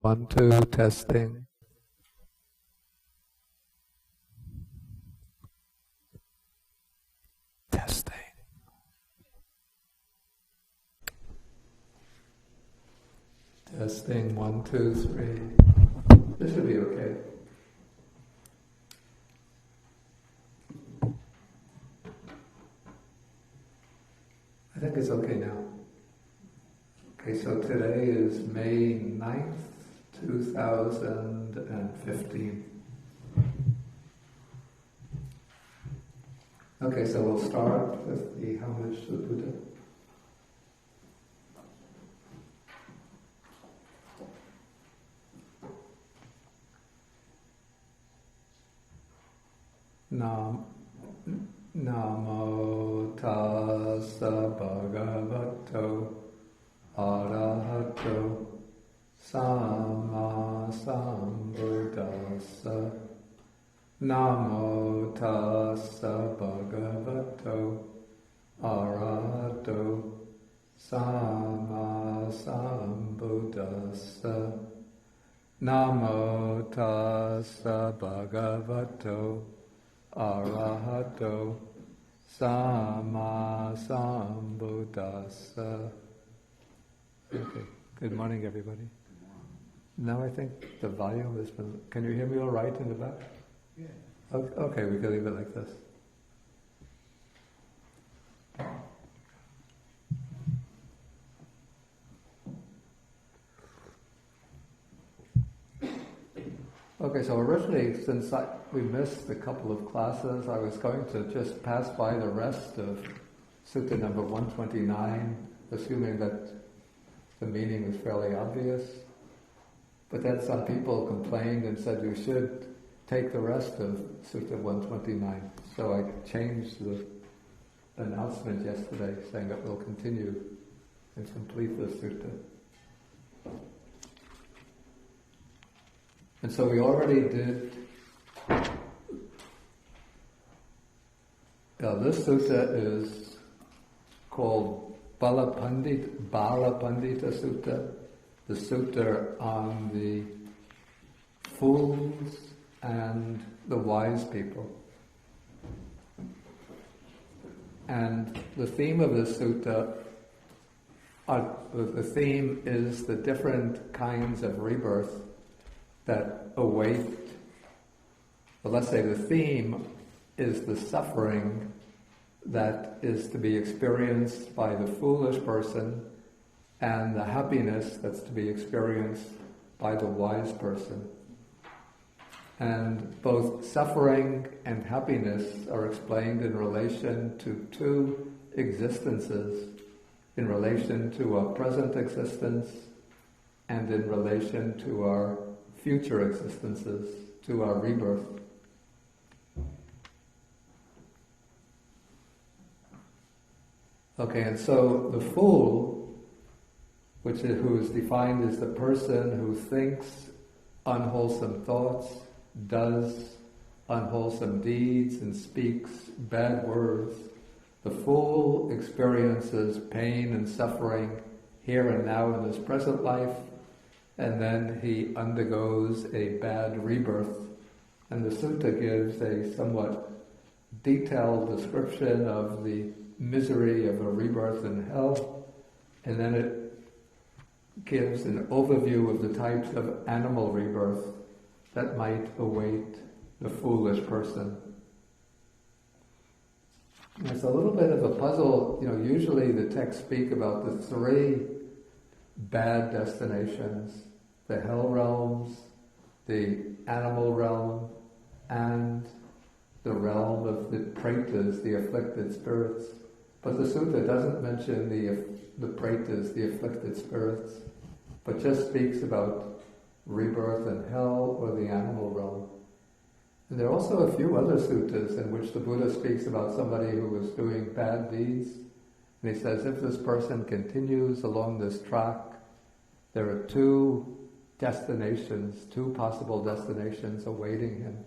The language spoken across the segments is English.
1, 2, testing. Testing. Testing, 1, 2, 3. This should be okay. I think it's okay now. Okay, so today is May 9th, 2015. Okay, so we'll start with the homage to the Buddha. Namo tassa bhagavato arahato samma sambuddhassa. Namo tassa bhagavato arahato samma sambuddhassa. Namo tassa bhagavato arahato samma sambuddhassa. Okay, good morning everybody. Now I think the volume has been... Can you hear me all right in the back? Yeah. Okay, we can leave it like this. Okay, so originally, since we missed a couple of classes, I was going to just pass by the rest of Sutta number 129, assuming that the meaning was fairly obvious. But then some people complained and said you should take the rest of Sutta 129. So I changed the announcement yesterday, saying that we'll continue and complete the Sutta. And so we already did, this sutta is called Balapandita Sutta, the sutta on the fools and the wise people. And the theme of this sutta, the theme is the different kinds of rebirth that await, well, let's say the theme is the suffering that is to be experienced by the foolish person and the happiness that's to be experienced by the wise person. And both suffering and happiness are explained in relation to two existences, in relation to our present existence and in relation to our future existences, to our rebirth. Okay, and so the fool, who is defined as the person who thinks unwholesome thoughts, does unwholesome deeds, and speaks bad words, the fool experiences pain and suffering here and now in this present life, and then he undergoes a bad rebirth. And the sutta gives a somewhat detailed description of the misery of a rebirth in hell, and then it gives an overview of the types of animal rebirth that might await the foolish person. And it's a little bit of a puzzle. Usually the texts speak about the three bad destinations: the hell realms, the animal realm, and the realm of the pretas, the afflicted spirits. But the sutta doesn't mention the pretas, the afflicted spirits, but just speaks about rebirth in hell or the animal realm. And there are also a few other suttas in which the Buddha speaks about somebody who was doing bad deeds. And he says, if this person continues along this track, there are two possible destinations awaiting him.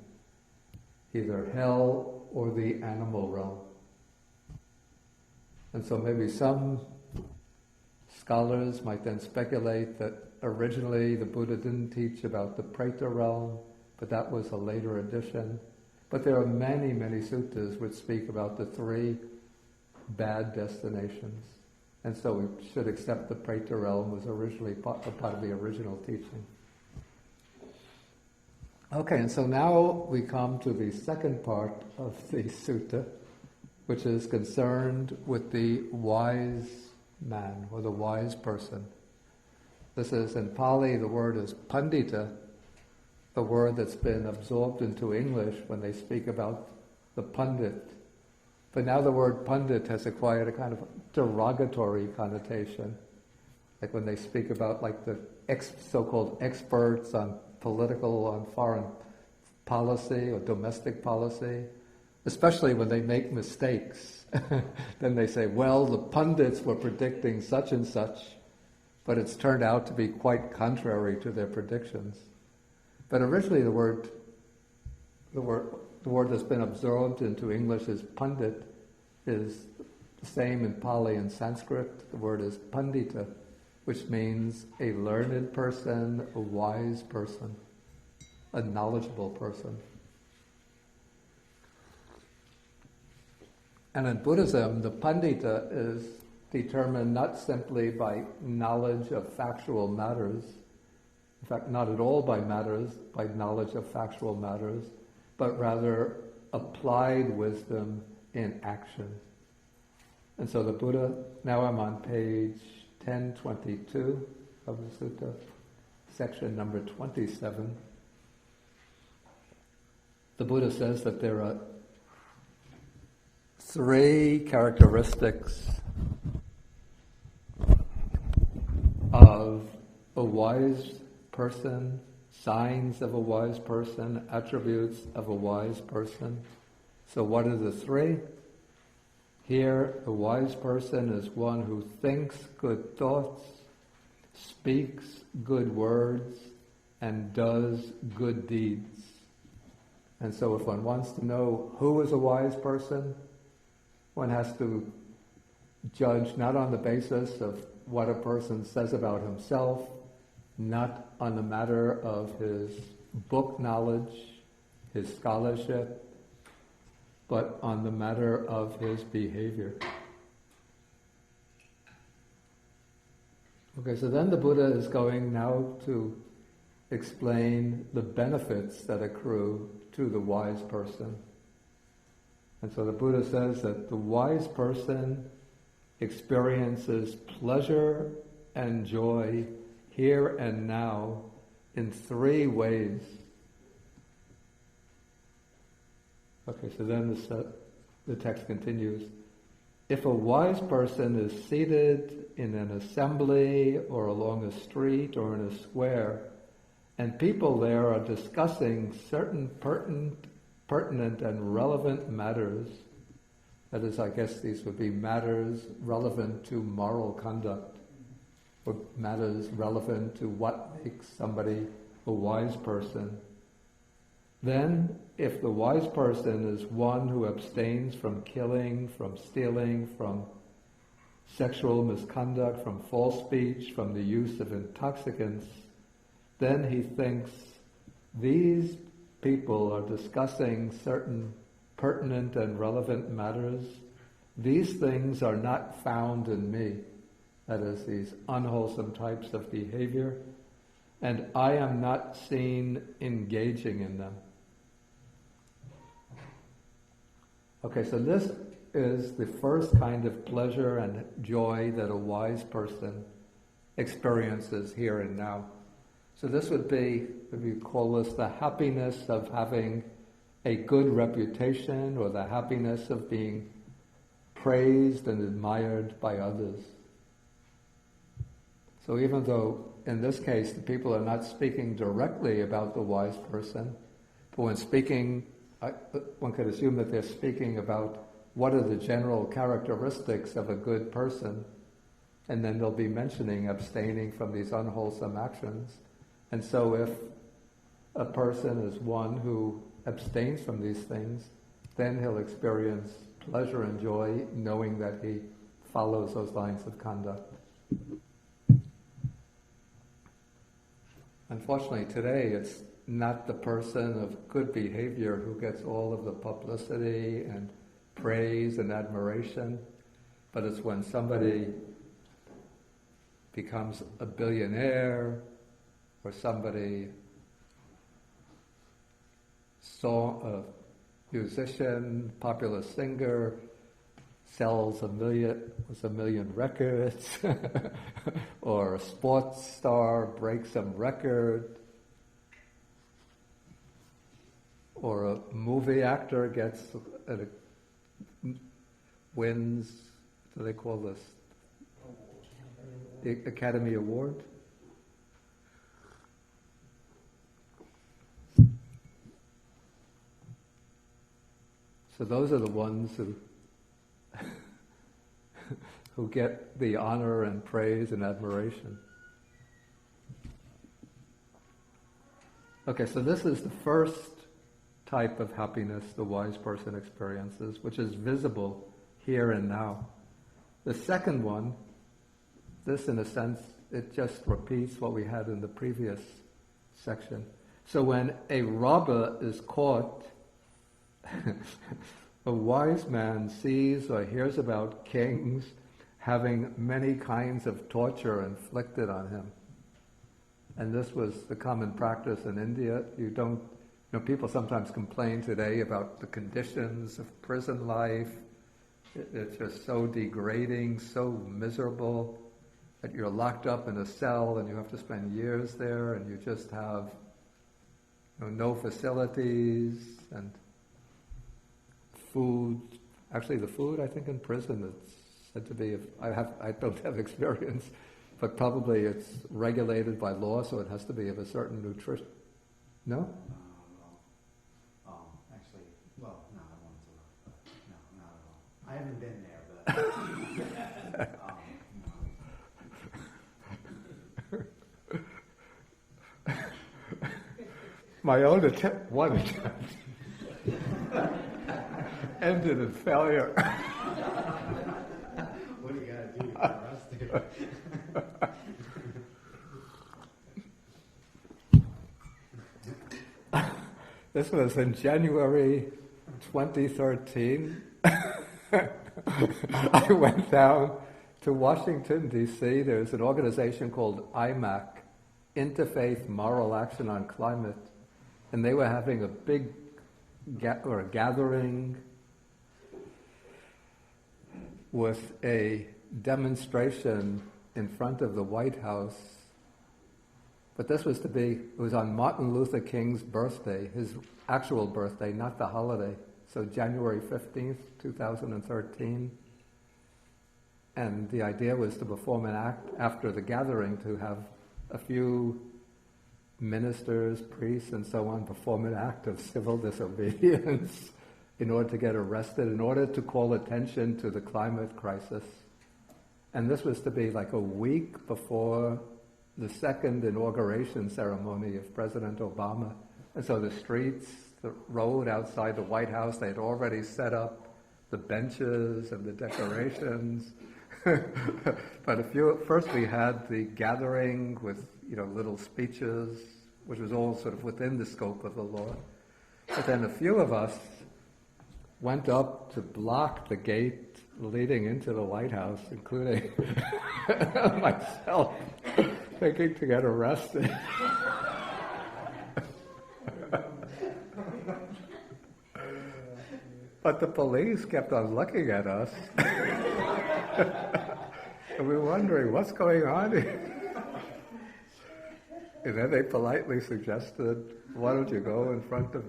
Either hell or the animal realm. And so maybe some Scholars might then speculate that originally the Buddha didn't teach about the Preta realm, but that was a later addition. But there are many, many suttas which speak about the three bad destinations. And so we should accept the Preta realm was originally part of the original teaching. Okay, and so now we come to the second part of the sutta, which is concerned with the wise man, or the wise person. This is, in Pali, the word is pandita, the word that's been absorbed into English when they speak about the pundit. But now the word pundit has acquired a kind of derogatory connotation. Like when they speak about like the so-called experts on political, on foreign policy or domestic policy, especially when they make mistakes. Then they say, well, the pundits were predicting such and such, but it's turned out to be quite contrary to their predictions. But originally the word that's been absorbed into English as pundit is the same in Pali and Sanskrit. The word is pandita, which means a learned person, a wise person, a knowledgeable person. And in Buddhism, the pandita is determined not simply by knowledge of factual matters, in fact, not at all by knowledge of factual matters, but rather applied wisdom in action. And so the Buddha, now I'm on page 1022 of the sutta, section number 27. The Buddha says that there are three characteristics of a wise person, signs of a wise person, attributes of a wise person. So what are the three? Here, a wise person is one who thinks good thoughts, speaks good words, and does good deeds. And so if one wants to know who is a wise person, one has to judge not on the basis of what a person says about himself, not on the matter of his book knowledge, his scholarship, but on the matter of his behavior. Okay, so then the Buddha is going now to explain the benefits that accrue to the wise person. And so the Buddha says that the wise person experiences pleasure and joy here and now in three ways. Okay, so then the text continues. If a wise person is seated in an assembly or along a street or in a square, and people there are discussing certain pertinent and relevant matters, that is, I guess these would be matters relevant to moral conduct, or matters relevant to what makes somebody a wise person, then if the wise person is one who abstains from killing, from stealing, from sexual misconduct, from false speech, from the use of intoxicants, then he thinks these people are discussing certain pertinent and relevant matters. These things are not found in me. That is, these unwholesome types of behavior, and I am not seen engaging in them. Okay, so this is the first kind of pleasure and joy that a wise person experiences here and now. So this would be, if you call this the happiness of having a good reputation, or the happiness of being praised and admired by others. So even though in this case the people are not speaking directly about the wise person, but when speaking, one could assume that they're speaking about what are the general characteristics of a good person, and then they'll be mentioning abstaining from these unwholesome actions. And so if a person is one who abstains from these things, then he'll experience pleasure and joy knowing that he follows those lines of conduct. unfortunately today it's not the person of good behavior who gets all of the publicity and praise and admiration, but it's when somebody becomes a billionaire, or somebody a musician, popular singer, sells a million records, or a sports star breaks some record, or a movie actor wins, what do they call this? The Academy Award? So those are the ones who get the honor and praise and admiration. Okay, so this is the first type of happiness the wise person experiences, which is visible here and now. The second one, this in a sense, it just repeats what we had in the previous section. So when a robber is caught, a wise man sees or hears about kings having many kinds of torture inflicted on him. And this was the common practice in India. People sometimes complain today about the conditions of prison life. It's just so degrading, so miserable, that you're locked up in a cell and you have to spend years there, and you just have no facilities and food. Actually, the food, I think, in prison, it's said to be, I don't have experience, but probably it's regulated by law, so it has to be of a certain nutrition. No? Actually, well, no, I wanted to. No, not at all. I haven't been there, but. My own one attempt, ended in failure. What do you got to do to get arrested? This was in January 2013. I went down to Washington, D.C. There's an organization called IMAC, Interfaith Moral Action on Climate, and they were having a big gathering with a demonstration in front of the White House. But this was it was on Martin Luther King's birthday, his actual birthday, not the holiday. So January 15th, 2013. And the idea was to perform an act after the gathering, to have a few ministers, priests, and so on perform an act of civil disobedience in order to get arrested, in order to call attention to the climate crisis. And this was to be like a week before the second inauguration ceremony of President Obama. And so the streets, the road outside the White House, they had already set up the benches and the decorations. But first we had the gathering with little speeches, which was all sort of within the scope of the law. But then a few of us went up to block the gate leading into the White House, including myself, thinking to get arrested. But the police kept on looking at us. And we were wondering, what's going on here? And then they politely suggested, why don't you go in front of...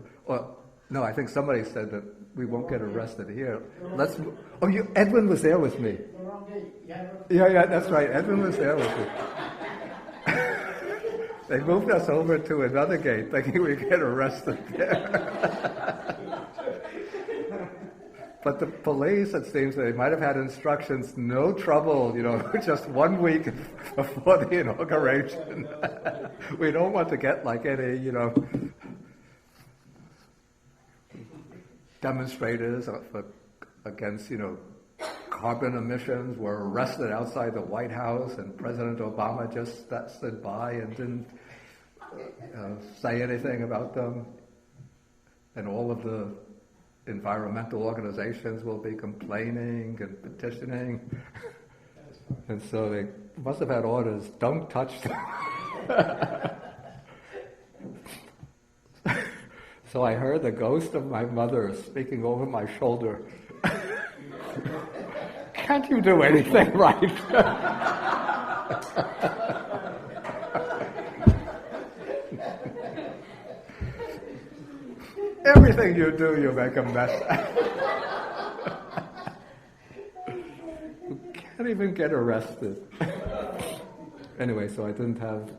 No, I think somebody said that we won't get arrested here. Edwin was there with me. Yeah, that's right. Edwin was there with me. They moved us over to another gate, thinking we'd get arrested there. But the police, it seems, they might have had instructions, no trouble, just 1 week before the inauguration. We don't want to get like any, demonstrators against, carbon emissions were arrested outside the White House, and President Obama just stood by and didn't say anything about them, and all of the environmental organizations will be complaining and petitioning. And so they must have had orders, don't touch them. So I heard the ghost of my mother speaking over my shoulder. Can't you do anything right? Everything you do, you make a mess. You can't even get arrested. Anyway, so I didn't have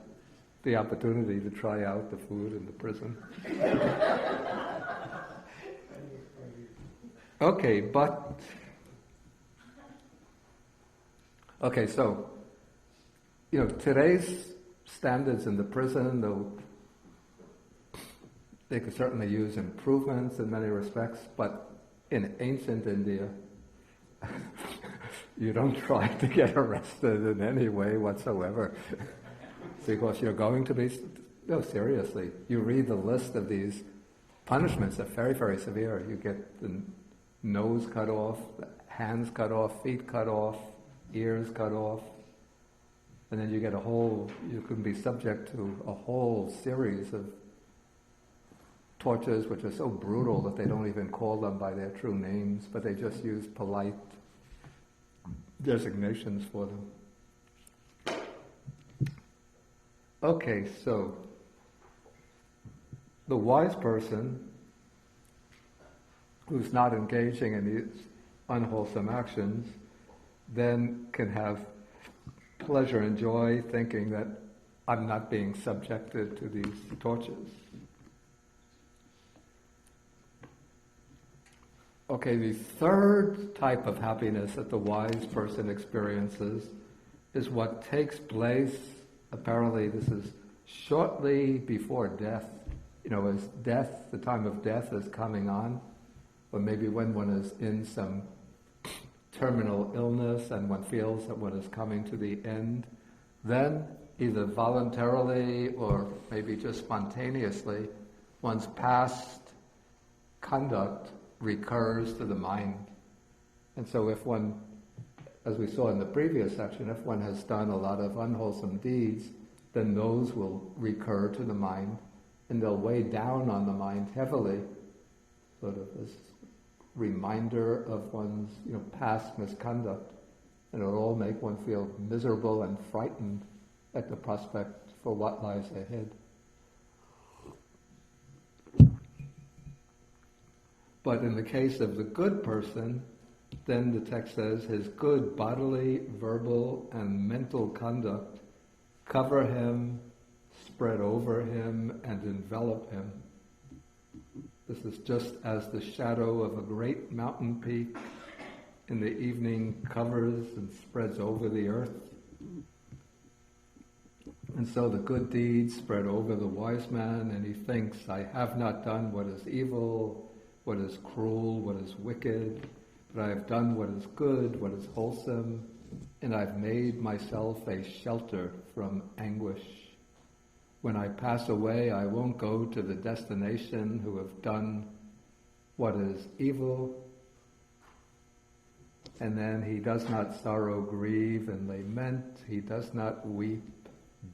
the opportunity to try out the food in the prison. Okay, so, today's standards in the prison, though they could certainly use improvements in many respects, but in ancient India, you don't try to get arrested in any way whatsoever, because you're going to be, no, seriously, you read the list of these punishments are very, very severe. You get the nose cut off, the hands cut off, feet cut off, ears cut off, and then you can be subject to a whole series of tortures which are so brutal that they don't even call them by their true names, but they just use polite designations for them. Okay, so the wise person who's not engaging in these unwholesome actions then can have pleasure and joy thinking that I'm not being subjected to these tortures. Okay, the third type of happiness that the wise person experiences is what takes place, apparently this is shortly before death. As death, the time of death is coming on, or maybe when one is in some terminal illness and one feels that one is coming to the end, then either voluntarily or maybe just spontaneously, one's past conduct recurs to the mind. And so if one, as we saw in the previous section, if one has done a lot of unwholesome deeds, then those will recur to the mind, and they'll weigh down on the mind heavily, sort of as reminder of one's past misconduct, and it'll all make one feel miserable and frightened at the prospect for what lies ahead. But in the case of the good person, then the text says his good bodily, verbal, and mental conduct cover him, spread over him, and envelop him. This is just as the shadow of a great mountain peak in the evening covers and spreads over the earth. And so the good deeds spread over the wise man, and he thinks, I have not done what is evil, what is cruel, what is wicked, but I have done what is good, what is wholesome, and I've made myself a shelter from anguish. When I pass away, I won't go to the destination who have done what is evil. And then he does not sorrow, grieve, and lament. He does not weep,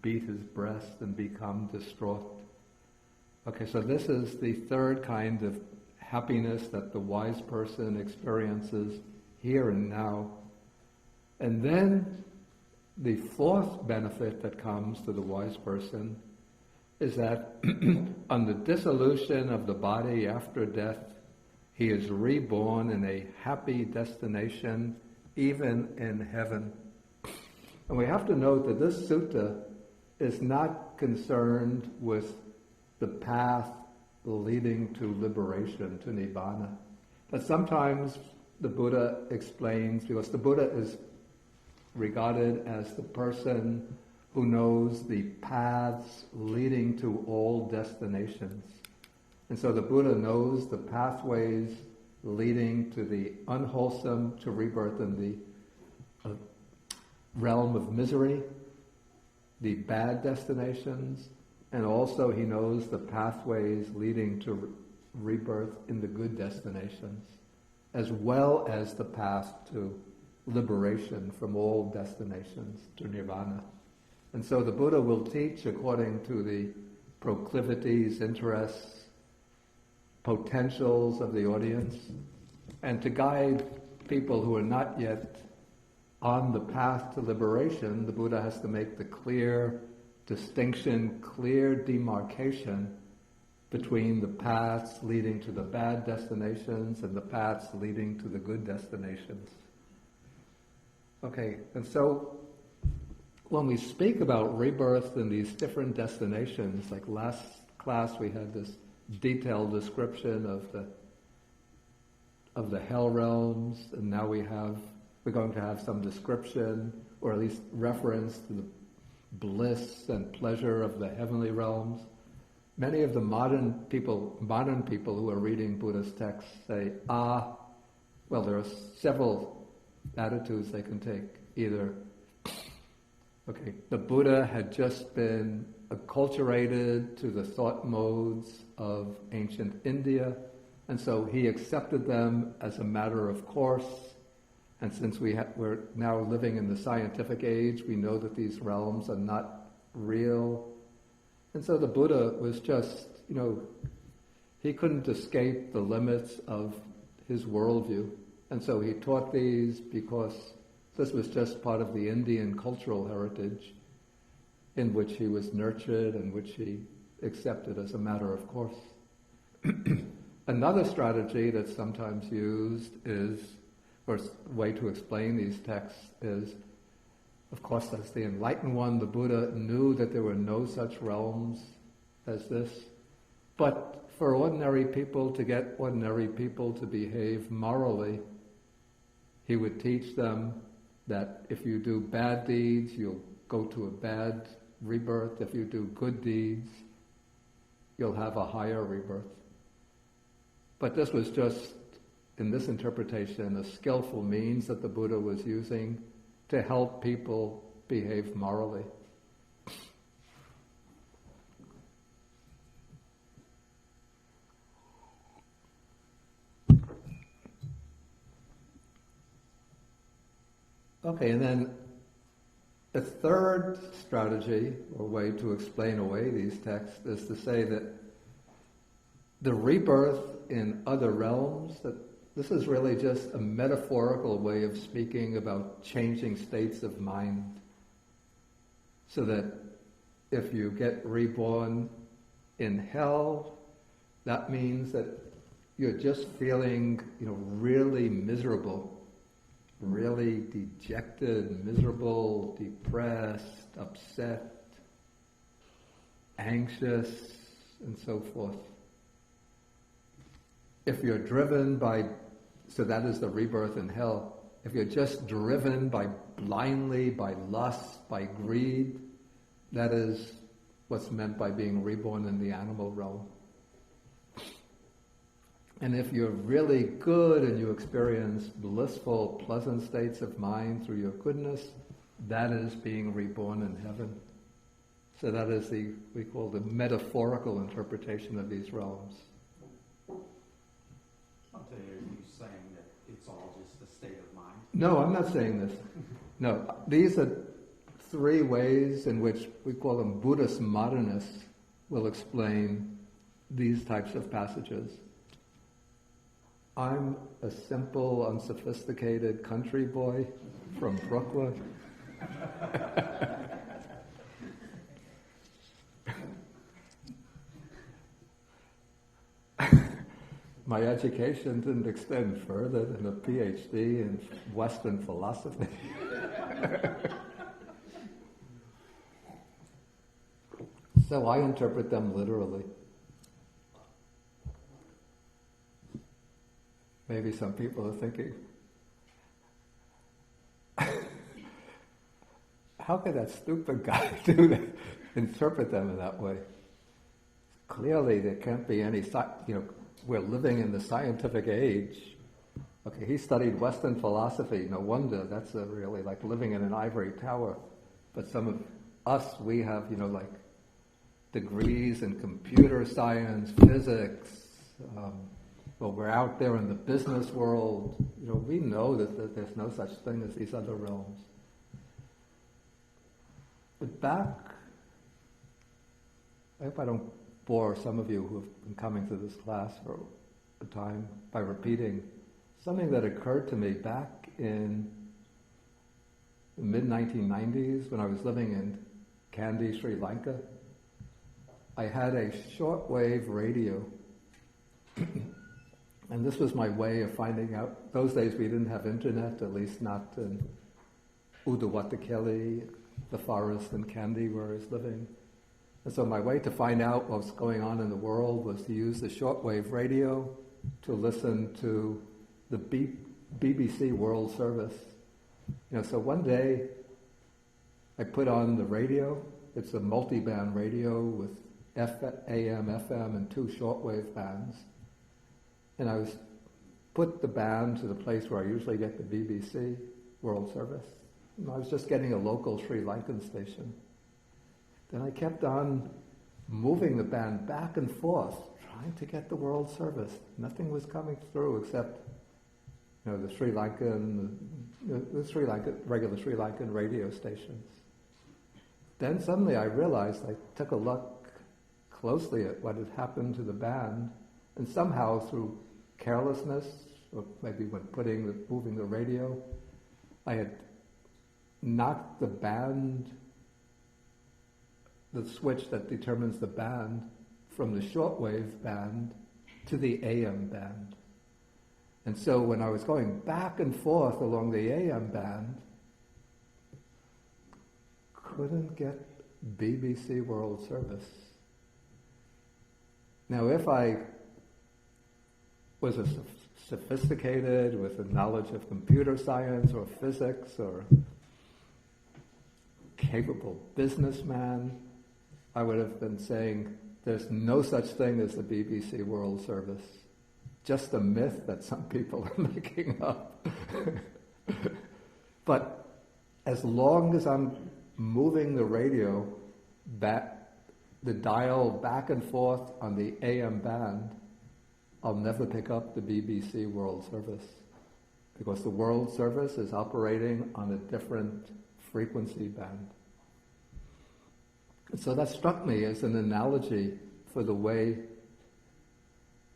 beat his breast, and become distraught. Okay, so this is the third kind of happiness that the wise person experiences here and now. And then the fourth benefit that comes to the wise person is that on the dissolution of the body after death, he is reborn in a happy destination, even in heaven. And we have to note that this sutta is not concerned with the path leading to liberation, to Nibbana. But sometimes the Buddha explains, because the Buddha is regarded as the person who knows the paths leading to all destinations. And so the Buddha knows the pathways leading to the unwholesome, to rebirth in the realm of misery, the bad destinations, and also he knows the pathways leading to rebirth in the good destinations, as well as the path to liberation from all destinations, to nirvana. And so the Buddha will teach according to the proclivities, interests, potentials of the audience, and to guide people who are not yet on the path to liberation. The Buddha has to make the clear distinction, clear demarcation between the paths leading to the bad destinations and the paths leading to the good destinations. Okay, and so when we speak about rebirth in these different destinations, like last class we had this detailed description of the hell realms, and now we're going to have some description, or at least reference to the bliss and pleasure of the heavenly realms. Many of the modern people who are reading Buddhist texts say, well, there are several attitudes they can take. Either, okay, the Buddha had just been acculturated to the thought modes of ancient India, and so he accepted them as a matter of course. And since we're now living in the scientific age, we know that these realms are not real. And so the Buddha was just, he couldn't escape the limits of his worldview. And so he taught these because this was just part of the Indian cultural heritage in which he was nurtured and which he accepted as a matter of course. Another strategy that's sometimes used is, or a way to explain these texts is, of course, as the enlightened one, the Buddha knew that there were no such realms as this. But for ordinary people, to get ordinary people to behave morally, he would teach them that if you do bad deeds, you'll go to a bad rebirth. If you do good deeds, you'll have a higher rebirth. But this was just, in this interpretation, a skillful means that the Buddha was using to help people behave morally. Okay, and then a third strategy, or way to explain away these texts, is to say that the rebirth in other realms, that this is really just a metaphorical way of speaking about changing states of mind. So that if you get reborn in hell, that means that you're just feeling, really miserable, really dejected, miserable, depressed, upset, anxious, and so forth. If you're driven by, so that is the rebirth in hell, if you're just driven blindly by lust, by greed, that is what's meant by being reborn in the animal realm. And if you're really good and you experience blissful, pleasant states of mind through your goodness, that is being reborn in heaven. So that is we call the metaphorical interpretation of these realms. So you're saying that it's all just a state of mind? No, I'm not saying this. No, these are three ways in which we call them Buddhist modernists will explain these types of passages. I'm a simple, unsophisticated country boy from Brooklyn. My education didn't extend further than a PhD in Western philosophy. So I interpret them literally. Maybe some people are thinking, how could that stupid guy do that? Interpret them in that way? Clearly there can't be any, we're living in the scientific age. Okay, he studied Western philosophy, no wonder, that's really like living in an ivory tower. But some of us, we have, degrees in computer science, physics. Well, we're out there in the business world. We know that there's no such thing as these other realms. But back, I hope I don't bore some of you who have been coming to this class for a time by repeating something that occurred to me back in the mid-1990s when I was living in Kandy, Sri Lanka. I had a shortwave radio, and this was my way of finding out. Those days we didn't have internet, at least not in Udawatakeli, the forest in Kandy where I was living. And so my way to find out what was going on in the world was to use the shortwave radio to listen to the BBC World Service. So one day I put on the radio. It's a multi-band radio with AM, FM, and 2 shortwave bands. And I put the band to the place where I usually get the BBC World Service. I was just getting a local Sri Lankan station. Then I kept on moving the band back and forth, trying to get the World Service. Nothing was coming through except, the regular Sri Lankan radio stations. Then suddenly I realized, I took a look closely at what had happened to the band, and somehow through carelessness, or maybe when moving the radio, I had knocked the switch that determines the band from the shortwave band to the AM band. And so when I was going back and forth along the AM band, couldn't get BBC World Service. Now if I was a sophisticated with a knowledge of computer science or physics or capable businessman, I would have been saying, there's no such thing as the BBC World Service. Just a myth that some people are making up. But as long as I'm moving the radio the dial back and forth on the AM band, I'll never pick up the BBC World Service, because the World Service is operating on a different frequency band. So that struck me as an analogy for the way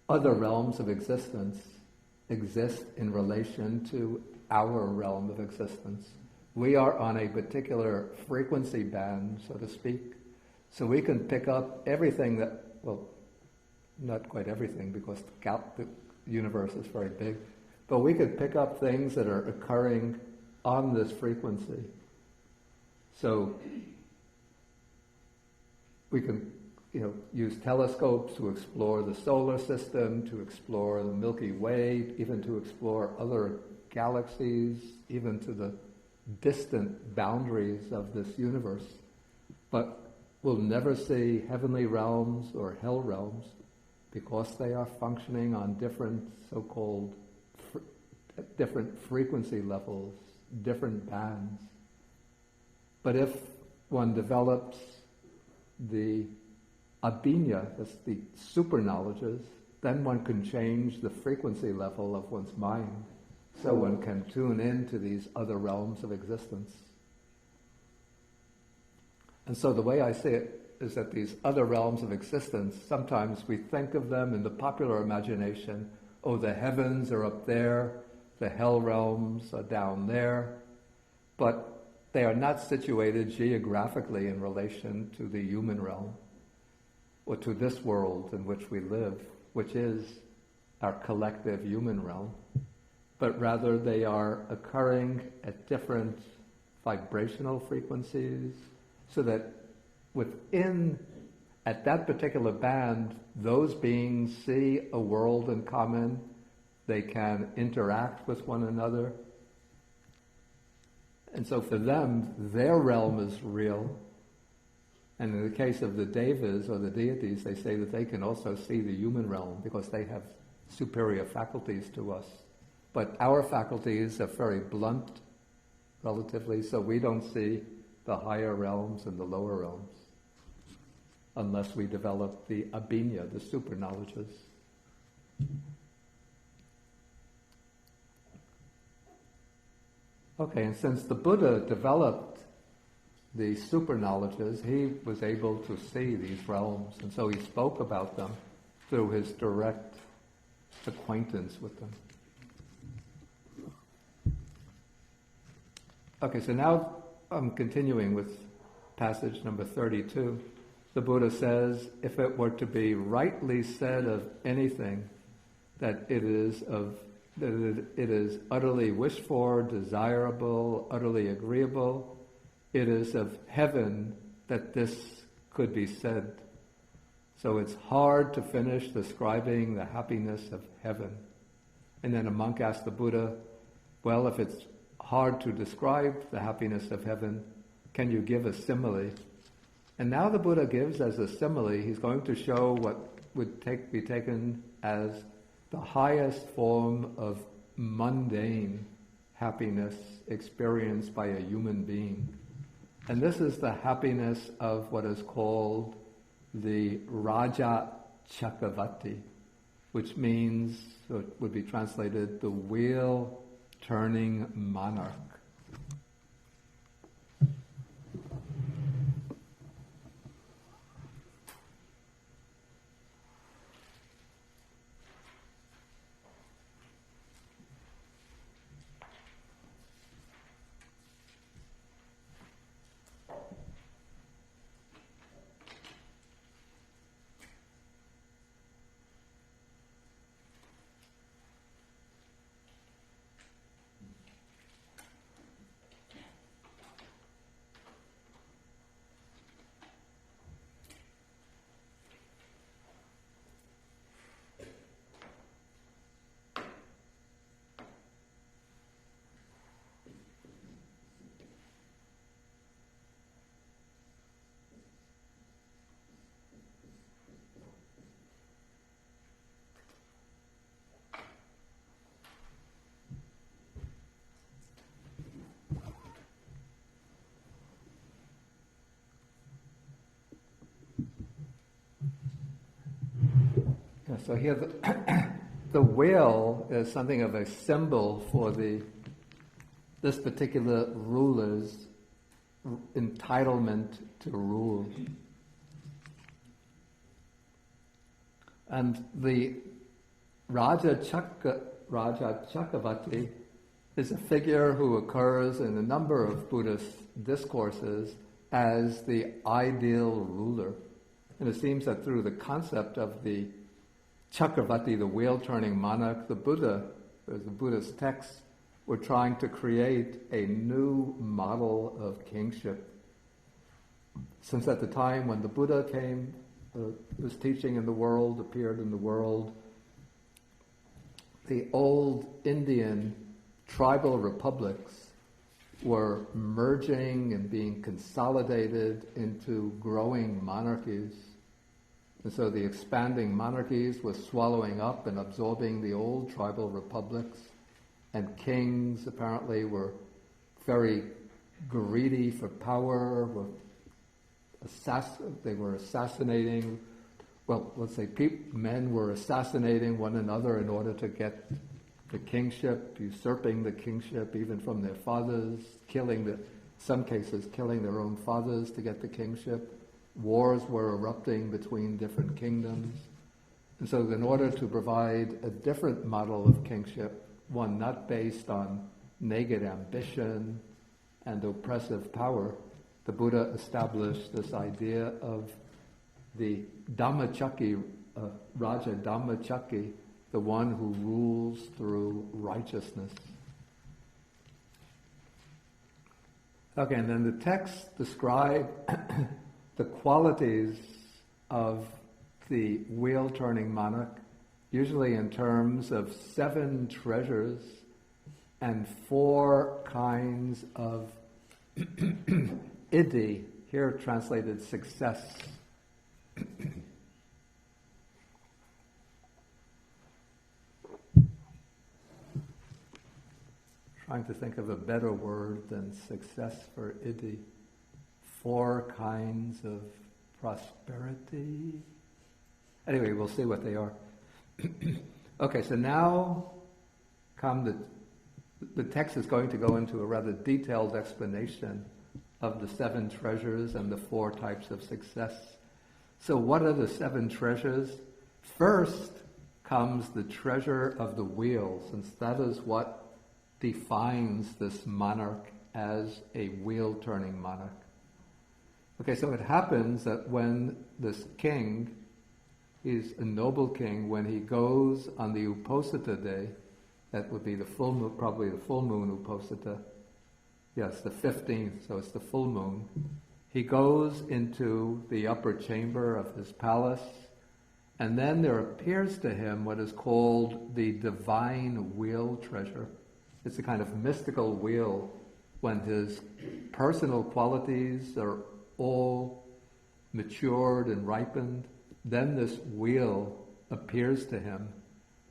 other realms of existence exist in relation to our realm of existence. We are on a particular frequency band, so to speak, so we can pick up everything that, well, not quite everything because the universe is very big, but we could pick up things that are occurring on this frequency. So we can use telescopes to explore the solar system, to explore the Milky Way, even to explore other galaxies, even to the distant boundaries of this universe. But we'll never see heavenly realms or hell realms because they are functioning on different so-called different frequency levels, different bands. But if one develops the abhinya, that's the super knowledges, then one can change the frequency level of one's mind, so one can tune into these other realms of existence. And so the way I see it is that these other realms of existence, sometimes we think of them in the popular imagination, the heavens are up there, the hell realms are down there, but they are not situated geographically in relation to the human realm or to this world in which we live, which is our collective human realm, but rather they are occurring at different vibrational frequencies, so that at that particular band, those beings see a world in common, they can interact with one another. And so for them, their realm is real. And in the case of the devas or the deities, they say that they can also see the human realm because they have superior faculties to us. But our faculties are very blunt, relatively, so we don't see the higher realms and the lower realms. unless we develop the abhinya, the super knowledges. Okay, and since the Buddha developed the super knowledges, he was able to see these realms, and so he spoke about them through his direct acquaintance with them. Okay, so now I'm continuing with passage number 32. The Buddha says, if it were to be rightly said of anything that it is utterly wished for, desirable, utterly agreeable, it is of heaven that this could be said. So it's hard to finish describing the happiness of heaven. And then a monk asked the Buddha, well, if it's hard to describe the happiness of heaven, can you give a simile? And now the Buddha gives as a simile, he's going to show what would be taken as the highest form of mundane happiness experienced by a human being. And this is the happiness of what is called the Raja Chakravarti, which means, so it would be translated, the wheel-turning monarch. So here the whale is something of a symbol for this particular ruler's entitlement to rule. And the Raja Chakravarti is a figure who occurs in a number of Buddhist discourses as the ideal ruler. And it seems that through the concept of the Chakravarti, the wheel-turning monarch, the Buddha, as the Buddhist texts, were trying to create a new model of kingship. Since at the time when the Buddha came, was teaching in the world, appeared in the world, the old Indian tribal republics were merging and being consolidated into growing monarchies. And so the expanding monarchies were swallowing up and absorbing the old tribal republics, and kings apparently were very greedy for power, they were assassinating, men were assassinating one another in order to get the kingship, usurping the kingship even from their fathers, some cases killing their own fathers to get the kingship. Wars were erupting between different kingdoms. And so in order to provide a different model of kingship, one not based on naked ambition and oppressive power, the Buddha established this idea of the Dhammachakki, Raja Dhammachakki, the one who rules through righteousness. Okay, and then the texts describe the qualities of the wheel-turning monarch, usually in terms of 7 treasures and 4 kinds of iddhi, here translated success. Trying to think of a better word than success for iddhi. 4 kinds of prosperity. Anyway, we'll see what they are. Okay, so now the text is going to go into a rather detailed explanation of the 7 treasures and the 4 types of success. So what are the 7 treasures? First comes the treasure of the wheel, since that is what defines this monarch as a wheel-turning monarch. Okay, so it happens that when this king, he's a noble king, when he goes on the Uposita day, that would be the full moon, probably the full moon Uposita. Yes, the 15th, so it's the full moon. He goes into the upper chamber of his palace, and then there appears to him what is called the divine wheel treasure. It's a kind of mystical wheel when his personal qualities are all matured and ripened. Then this wheel appears to him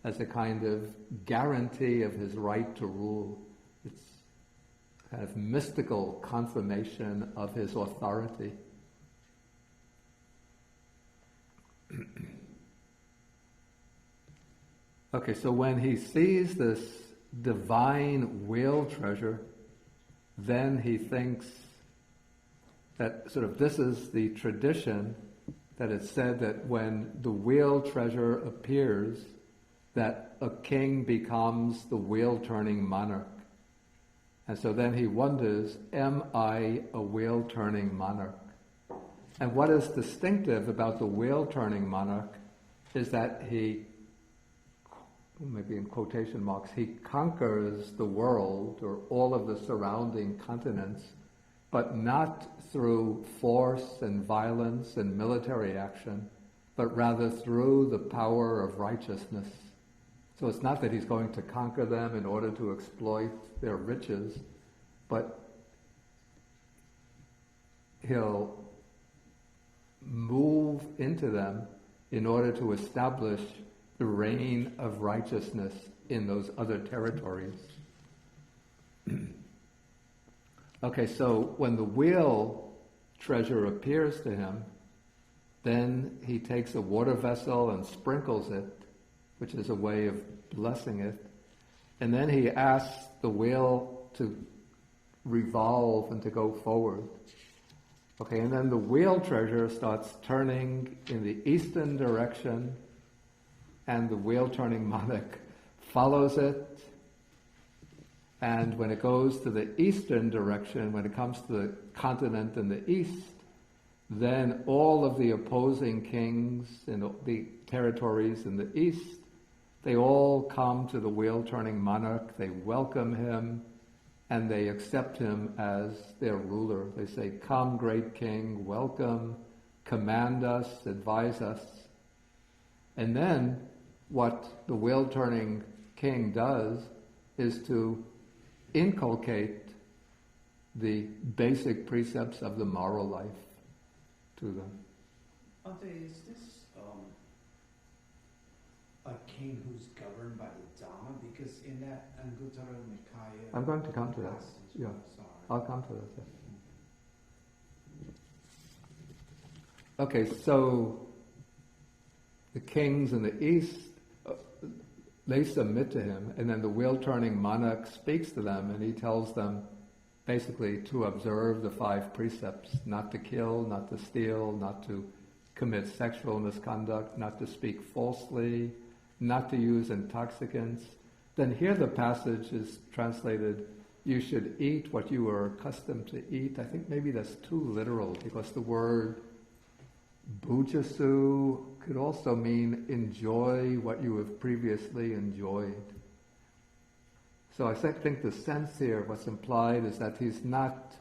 as a kind of guarantee of his right to rule. It's a kind of mystical confirmation of his authority. Okay, so when he sees this divine wheel treasure, then he thinks that sort of this is the tradition that it's said that when the wheel treasure appears, that a king becomes the wheel-turning monarch. And so then he wonders, am I a wheel-turning monarch? And what is distinctive about the wheel-turning monarch is that he, maybe in quotation marks, he conquers the world or all of the surrounding continents, but not through force and violence and military action, but rather through the power of righteousness. So it's not that he's going to conquer them in order to exploit their riches, but he'll move into them in order to establish the reign of righteousness in those other territories. Okay, so when the wheel treasure appears to him, then he takes a water vessel and sprinkles it, which is a way of blessing it, and then he asks the wheel to revolve and to go forward. Okay, and then the wheel treasure starts turning in the eastern direction, and the wheel-turning monarch follows it. And when it goes to the eastern direction, when it comes to the continent in the east, then all of the opposing kings in the territories in the east, they all come to the wheel-turning monarch, they welcome him, and they accept him as their ruler. They say, "Come, great king, welcome, command us, advise us." And then what the wheel-turning king does is to inculcate the basic precepts of the moral life to them. Ante, is this a king who's governed by the Dhamma? Because in that Anguttara Nikāya... I'm going to come to that. passage, Yeah, sorry. I'll come to that. Okay, so the kings in the east, they submit to him, and then the wheel-turning monarch speaks to them, and he tells them basically to observe the 5 precepts: not to kill, not to steal, not to commit sexual misconduct, not to speak falsely, not to use intoxicants. Then here the passage is translated, you should eat what you are accustomed to eat. I think maybe that's too literal, because the word bujasu could also mean enjoy what you have previously enjoyed. So I think the sense here, what's implied, is that he's not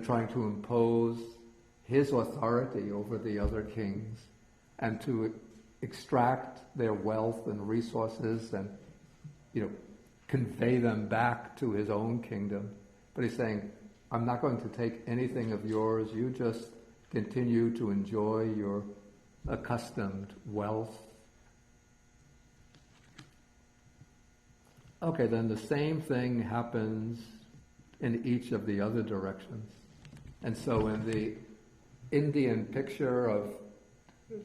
trying to impose his authority over the other kings and to extract their wealth and resources and convey them back to his own kingdom. But he's saying, I'm not going to take anything of yours, you just continue to enjoy your accustomed wealth. Okay, then the same thing happens in each of the other directions. And so in the Indian picture of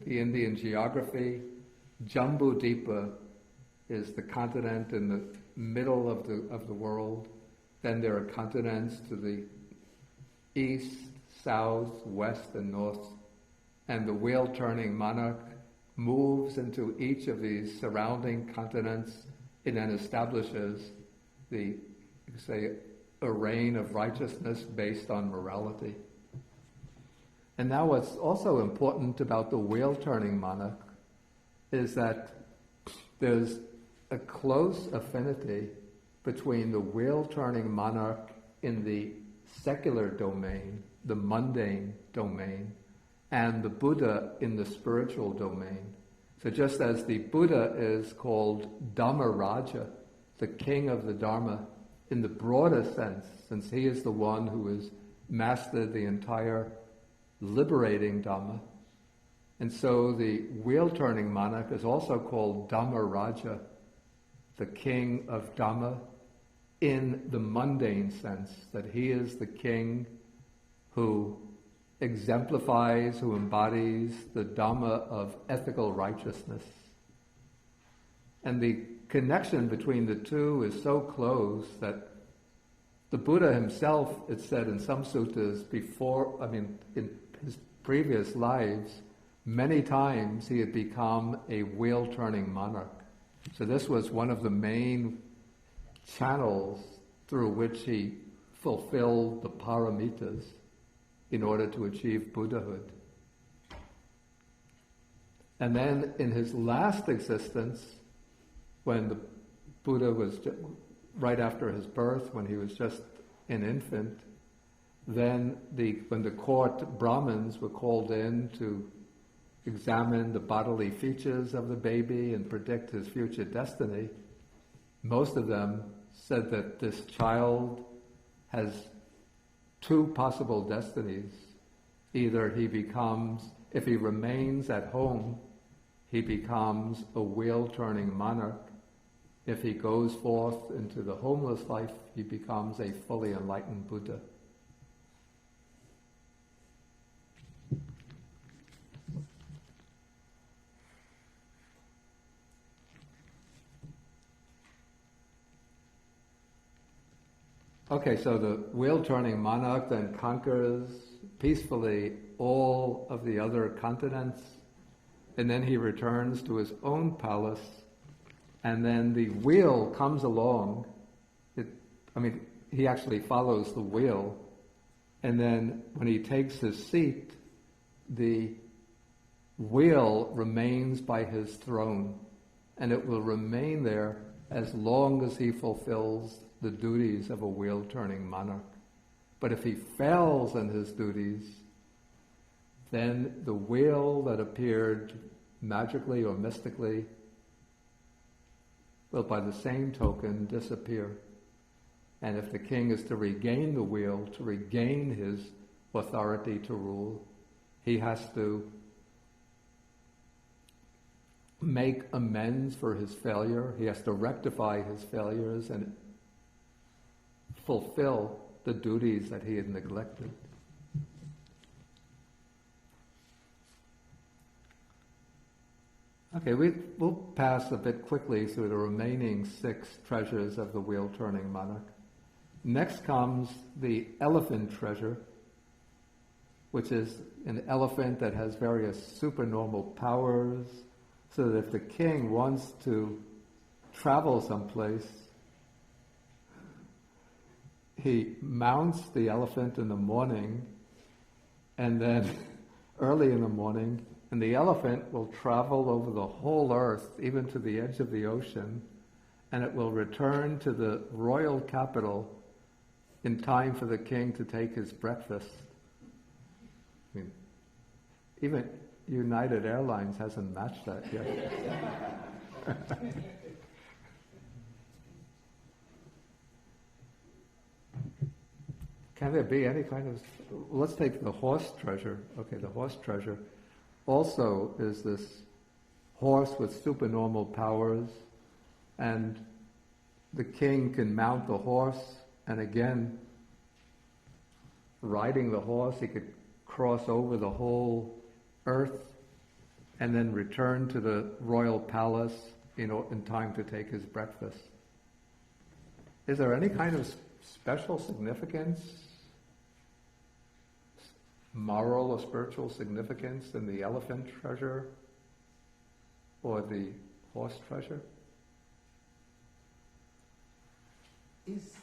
the Indian geography, Jambu-Dipa is the continent in the middle of the world. Then there are continents to the east, south, west, and north. And the wheel-turning monarch moves into each of these surrounding continents and then establishes a reign of righteousness based on morality. And now what's also important about the wheel-turning monarch is that there's a close affinity between the wheel-turning monarch in the secular domain, the mundane domain, and the Buddha in the spiritual domain. So just as the Buddha is called Dhammaraja, the king of the Dharma, in the broader sense, since he is the one who has mastered the entire liberating Dhamma. And so the wheel-turning monarch is also called Dhammaraja, the king of Dhamma, in the mundane sense, that he is the king who exemplifies, who embodies the Dhamma of ethical righteousness. And the connection between the two is so close that the Buddha himself, it said in some suttas in his previous lives, many times he had become a wheel-turning monarch. So this was one of the main channels through which he fulfilled the paramitas in order to achieve Buddhahood. And then in his last existence, when the Buddha was right after his birth, when he was just an infant, then when the court Brahmins were called in to examine the bodily features of the baby and predict his future destiny, most of them said that this child has two possible destinies. Either he becomes, if he remains at home, he becomes a wheel-turning monarch. If he goes forth into the homeless life, he becomes a fully enlightened Buddha. Okay, so the wheel-turning monarch then conquers peacefully all of the other continents, and then he returns to his own palace, and then the wheel comes along. He actually follows the wheel, and then when he takes his seat, the wheel remains by his throne, and it will remain there as long as he fulfills the duties of a wheel-turning monarch. But if he fails in his duties, then the wheel that appeared magically or mystically will by the same token disappear. And if the king is to regain the wheel, to regain his authority to rule, he has to make amends for his failure. He has to rectify his failures and fulfill the duties that he had neglected. Okay, we'll pass a bit quickly through the remaining 6 treasures of the wheel-turning monarch. Next comes the elephant treasure, which is an elephant that has various supernormal powers, so that if the king wants to travel someplace, he mounts the elephant in the morning, and then early in the morning, and the elephant will travel over the whole earth, even to the edge of the ocean, and it will return to the royal capital in time for the king to take his breakfast. Even United Airlines hasn't matched that yet. Can there be any kind of... Let's take the horse treasure. Okay, the horse treasure also is this horse with supernormal powers, and the king can mount the horse, and again, riding the horse, he could cross over the whole earth and then return to the royal palace in time to take his breakfast. Is there any kind of special significance, moral or spiritual significance in the elephant treasure or the horse treasure? Is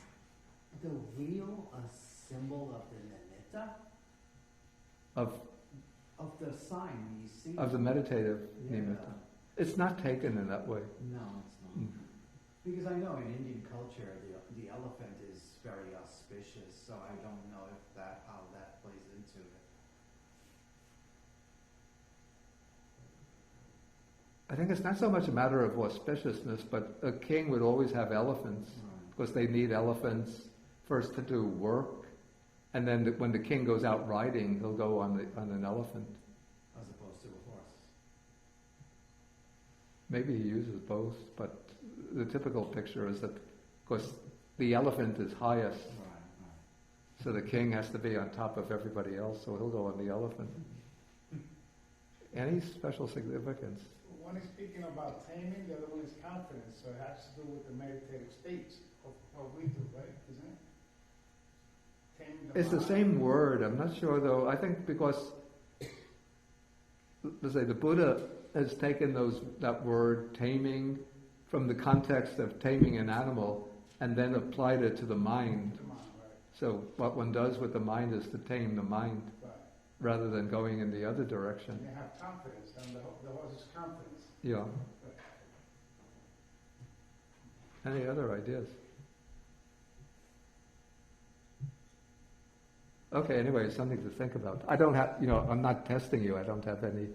the wheel a symbol of the nimitta? Of the sign you see? Of the meditative Yeah. nimitta. It's not taken in that way. No, it's not. Because I know in Indian culture the elephant is very auspicious, so I don't know if how that plays into it. I think it's not so much a matter of auspiciousness, but a king would always have elephants, because they need elephants first to do work, and then when the king goes out riding, he'll go on an elephant. As opposed to a horse. Maybe he uses both, but the typical picture is that, of course, the elephant is highest, Right. so the king has to be on top of everybody else, so he'll go on the elephant. Any special significance? One is speaking about taming, the other one is confidence, so it has to do with the meditative states of what we do, right? Isn't it? Taming It's the mind. same word. I'm not sure though. I think because, let's say, the Buddha has taken that word taming from the context of taming an animal and then applied it to the mind. Come on, right, So what one does with the mind is to tame the mind right. rather than going in the other direction. And they have confidence, and the horse is confidence. Yeah. Any other ideas? Okay, anyway, something to think about. I don't have, I'm not testing you. I don't have any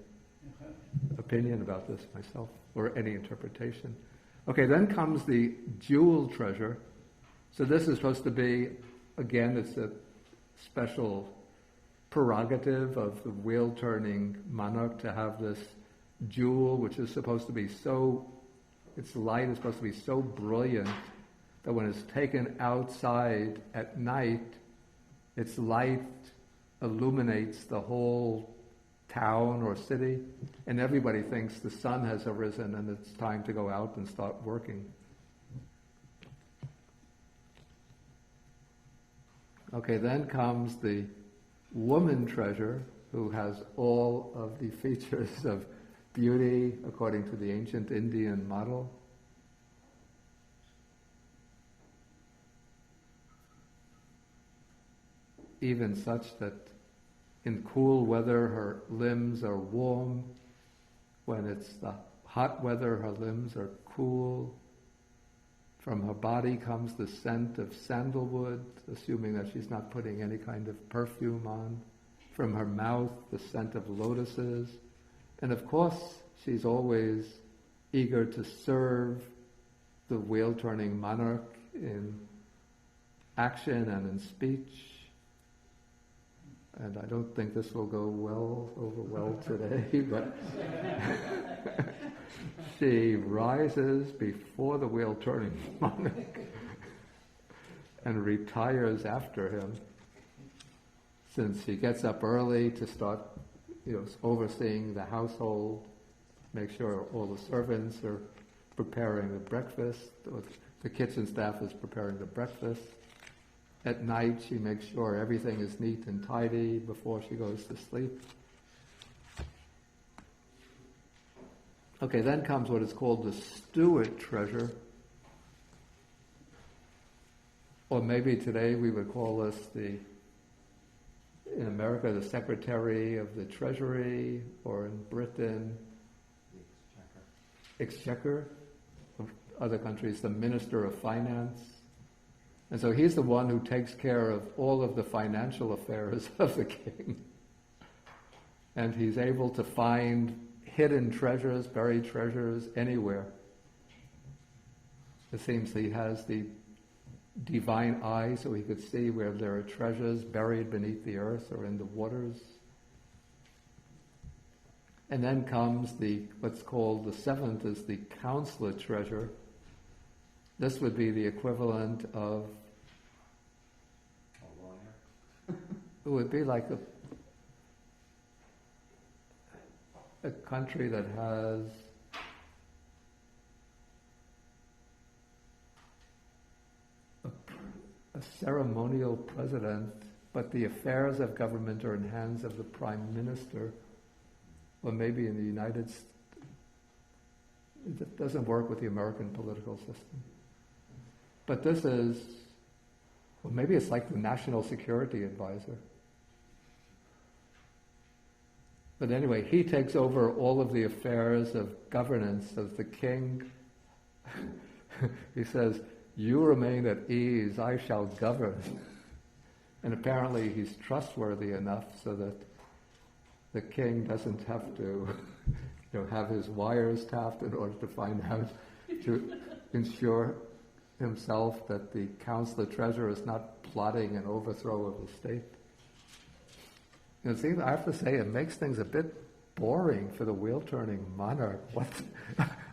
opinion about this myself or any interpretation. Okay, then comes the jewel treasure. So this is supposed to be, again, it's a special prerogative of the wheel-turning monarch to have this jewel, which is supposed to be its light is supposed to be so brilliant that when it's taken outside at night, its light illuminates the whole town or city, and everybody thinks the sun has arisen and it's time to go out and start working. Okay, then comes the woman treasure, who has all of the features of beauty according to the ancient Indian model. Even such that in cool weather her limbs are warm, when it's the hot weather her limbs are cool. From her body comes the scent of sandalwood, assuming that she's not putting any kind of perfume on. From her mouth, the scent of lotuses. And of course, she's always eager to serve the wheel-turning monarch in action and in speech. And I don't think this will go over well today, but she rises before the wheel-turning monarch and retires after him, since she gets up early to start, overseeing the household, make sure all the servants are preparing the breakfast, or the kitchen staff is preparing the breakfast. At night, she makes sure everything is neat and tidy before she goes to sleep. Okay, then comes what is called the steward treasure. Or maybe today we would call this in America, the Secretary of the Treasury, or in Britain, Exchequer. Of other countries, the Minister of Finance. And so he's the one who takes care of all of the financial affairs of the king. And he's able to find hidden treasures, buried treasures anywhere. It seems he has the divine eye so he could see where there are treasures buried beneath the earth or in the waters. And then comes what's called the seventh is the counselor treasure. This would be the equivalent of, A lawyer. it would be like a country that has a ceremonial president, but the affairs of government are in hands of the prime minister, or maybe in the United States, it doesn't work with the American political system. But this is, well, maybe it's like the National Security Advisor. But anyway, he takes over all of the affairs of governance of the king. He says, "You remain at ease, I shall govern." And apparently he's trustworthy enough so that the king doesn't have to have his wires tapped in order to find out, to ensure himself that the council of treasurer is not plotting an overthrow of the state. See, I have to say, it makes things a bit boring for the wheel-turning monarch.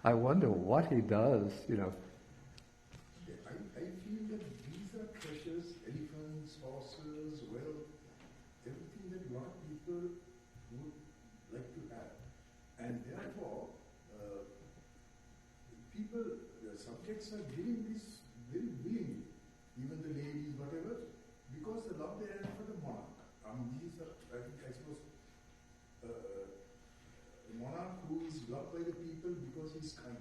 I wonder what he does, I feel that these are treasures, elephants, horses, wealth, everything that a lot of people would like to have. And therefore, the subjects are giving this very willingly, even the ladies, whatever, because they love their hand for the monarch. These are, I suppose, a monarch who is loved by the people because he's kind.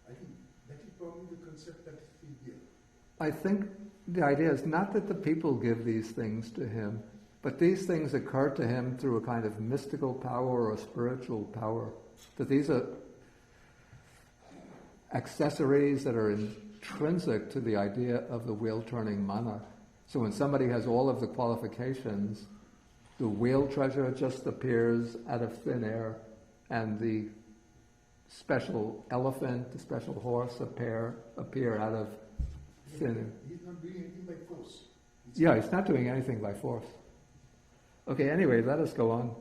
I think that is probably the concept that is here. I think the idea is not that the people give these things to him, but these things occur to him through a kind of mystical power or spiritual power. That these are accessories that are intrinsic to the idea of the wheel-turning monarch. So when somebody has all of the qualifications, the wheel treasure just appears out of thin air, and the special elephant, the special horse appear out of thin air. He's not doing anything by force. Yeah, he's not doing anything by force. Okay, anyway, let us go on.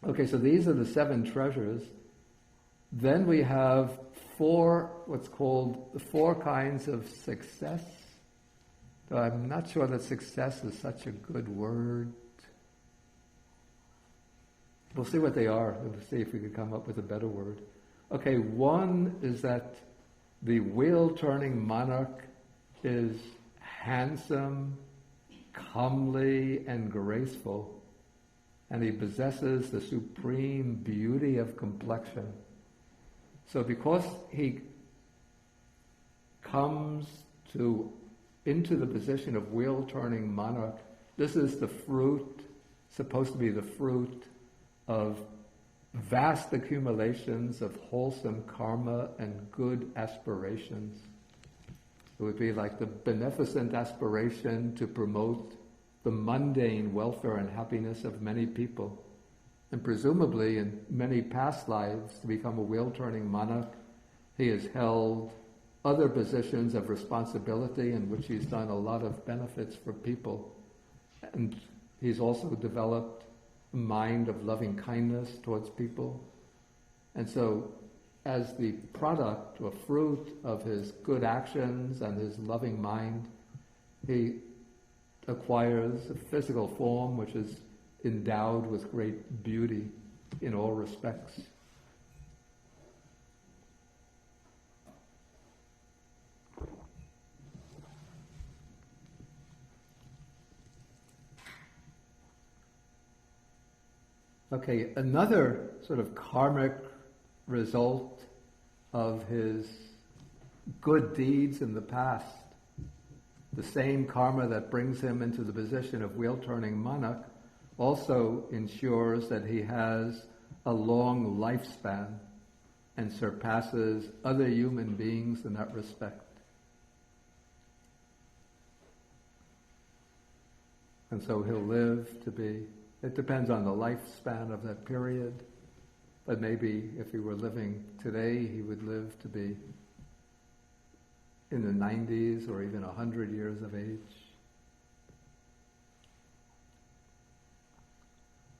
Okay, so these are the 7 treasures. Then we have what's called the 4 kinds of success. Though I'm not sure that success is such a good word. We'll see what they are. We'll see if we can come up with a better word. Okay, one is that the wheel-turning monarch is handsome, comely, and graceful, and he possesses the supreme beauty of complexion. So because he comes into the position of wheel-turning monarch, this is the fruit, supposed to be the fruit of vast accumulations of wholesome karma and good aspirations. It would be like the beneficent aspiration to promote the mundane welfare and happiness of many people. And presumably in many past lives, to become a wheel-turning monarch, he has held other positions of responsibility in which he's done a lot of benefits for people. And he's also developed a mind of loving kindness towards people. And so as the product or fruit of his good actions and his loving mind, he acquires a physical form which is endowed with great beauty in all respects. Okay, another sort of karmic result of his good deeds in the past, the same karma that brings him into the position of wheel-turning monarch, also ensures that he has a long lifespan and surpasses other human beings in that respect. And so he'll live to be, it depends on the lifespan of that period, but maybe if he were living today, he would live to be in the 90s or even 100 years of age.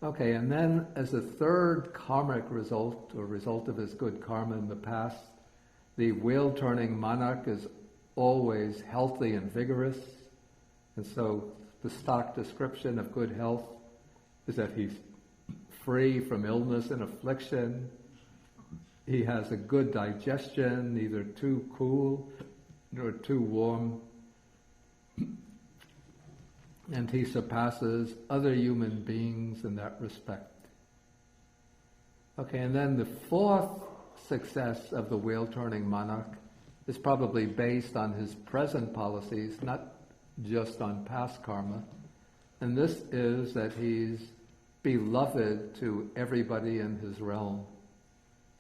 Okay, and then as a third karmic result, or result of his good karma in the past, the wheel-turning monarch is always healthy and vigorous, and so the stock description of good health is that he's free from illness and affliction. He has a good digestion, neither too cool nor too warm. And he surpasses other human beings in that respect. Okay, and then the fourth success of the wheel-turning monarch is probably based on his present policies, not just on past karma. And this is that he's beloved to everybody in his realm.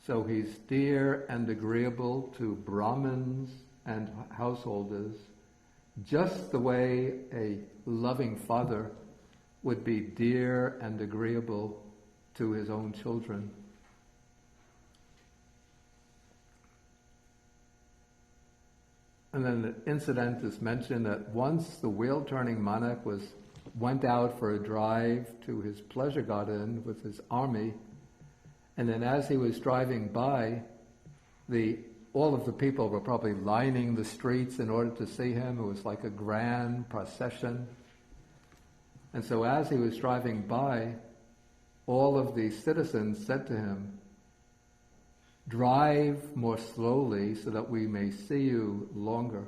So he's dear and agreeable to Brahmins and householders, just the way a loving father would be dear and agreeable to his own children. And then the incident is mentioned that once the wheel-turning monarch went out for a drive to his pleasure garden with his army, and then as he was driving by, all of the people were probably lining the streets in order to see him. It was like a grand procession. And so as he was driving by, all of the citizens said to him, "Drive more slowly so that we may see you longer."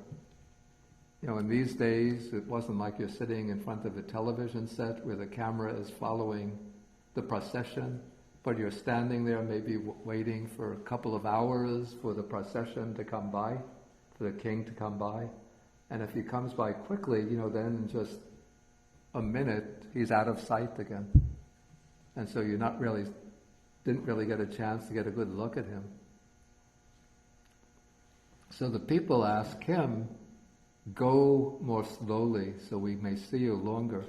In these days, it wasn't like you're sitting in front of a television set where the camera is following the procession, but you're standing there maybe waiting for a couple of hours for the procession to come by, for the king to come by. And if he comes by quickly, then in just a minute, he's out of sight again. And so didn't really get a chance to get a good look at him. So the people ask him, "Go more slowly so we may see you longer."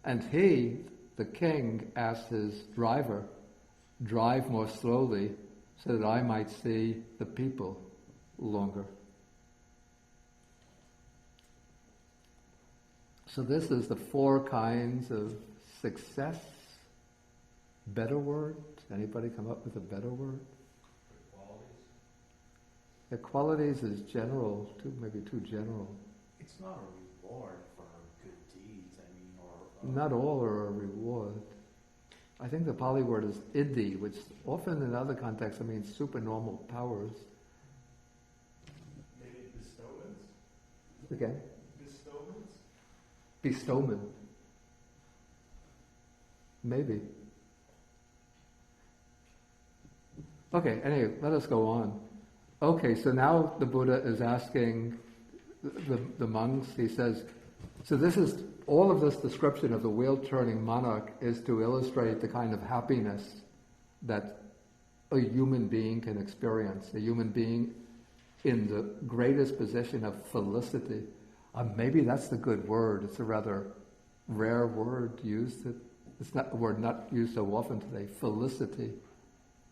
And he, the king, asked his driver, "Drive more slowly so that I might see the people longer." So this is the four kinds of success. Better word? Anybody come up with a better word? The qualities is general, maybe too general. It's not a reward for good deeds, or... Not all are a reward. I think the Pali word is iddhi, which often in other contexts means supernormal powers. Maybe bestowments? Again? Bestowments? Bestowment. Maybe. Okay, anyway, let us go on. Okay, so now the Buddha is asking the monks, he says, so all of this description of the wheel-turning monarch is to illustrate the kind of happiness that a human being can experience, a human being in the greatest position of felicity. Maybe that's the good word. It's a rather rare word used. It's not a word not used so often today. Felicity,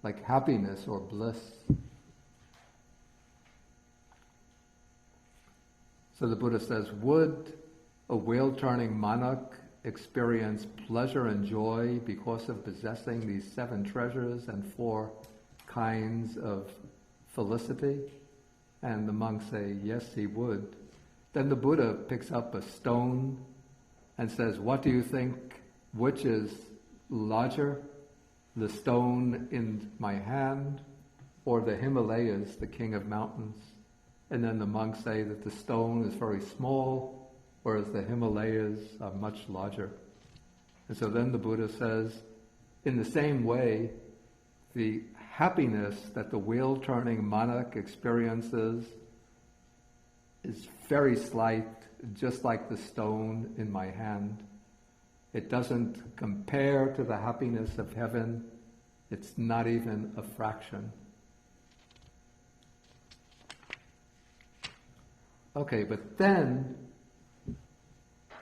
like happiness or bliss. So the Buddha says, would a wheel-turning monarch experience pleasure and joy because of possessing these 7 treasures and 4 kinds of felicity? And the monks say, yes, he would. Then the Buddha picks up a stone and says, what do you think, which is larger, the stone in my hand or the Himalayas, the king of mountains? And then the monks say that the stone is very small, whereas the Himalayas are much larger. And so then the Buddha says, in the same way, the happiness that the wheel-turning monarch experiences is very slight, just like the stone in my hand. It doesn't compare to the happiness of heaven. It's not even a fraction. Okay, but then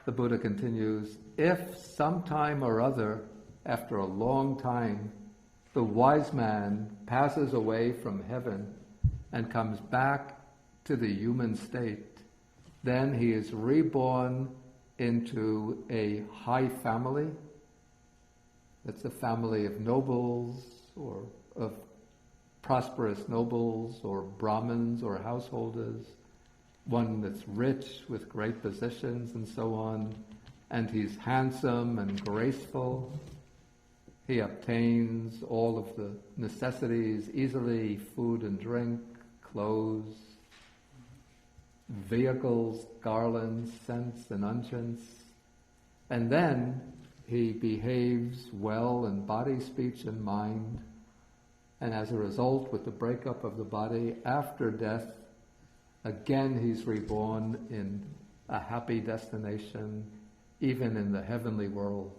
the Buddha continues, if sometime or other, after a long time, the wise man passes away from heaven and comes back to the human state, then he is reborn into a high family. That's a family of nobles or of prosperous nobles or Brahmins or householders, one that's rich with great positions and so on. and he's handsome and graceful. He obtains all of the necessities easily, food and drink, clothes, vehicles, garlands, scents and unguents. And then he behaves well in body, speech and mind. And as a result, with the breakup of the body, after death, again he's reborn in a happy destination, even in the heavenly world.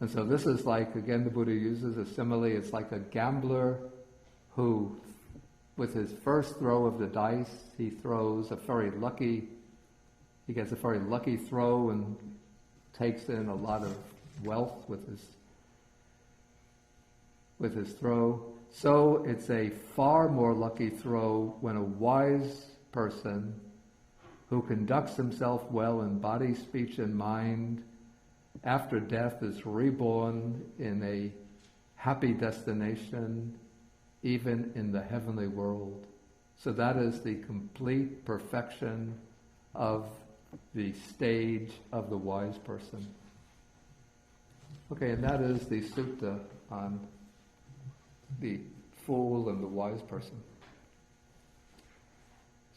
And so this is like, again, the Buddha uses a simile, it's like a gambler who, with his first throw of the dice, he gets a very lucky throw and takes in a lot of wealth with his throw. So it's a far more lucky throw when a wise person who conducts himself well in body, speech and mind, after death is reborn in a happy destination, even in the heavenly world. So that is the complete perfection of the stage of the wise person. Okay, and that is the sutta on the fool and the wise person.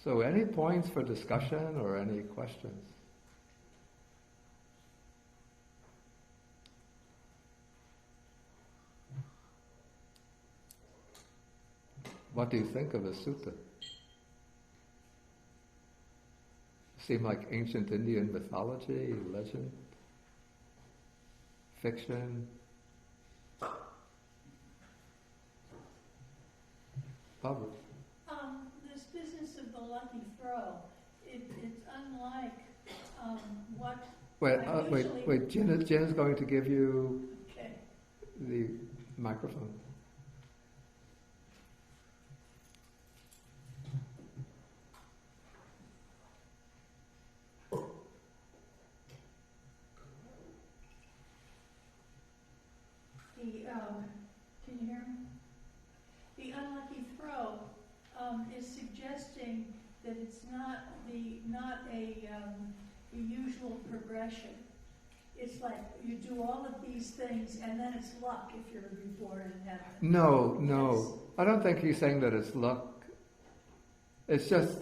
So any points for discussion or any questions? What do you think of the sutta? Seem like ancient Indian mythology, legend, fiction? Barbara? This business of the lucky throw, it's unlike what Wait, Jen is going to give you Okay. the microphone. Can you hear me? The unlucky throw is suggesting that it's not a usual progression. It's like you do all of these things and then it's luck if you're reborn in heaven. No. Yes. I don't think he's saying that it's luck. It's just,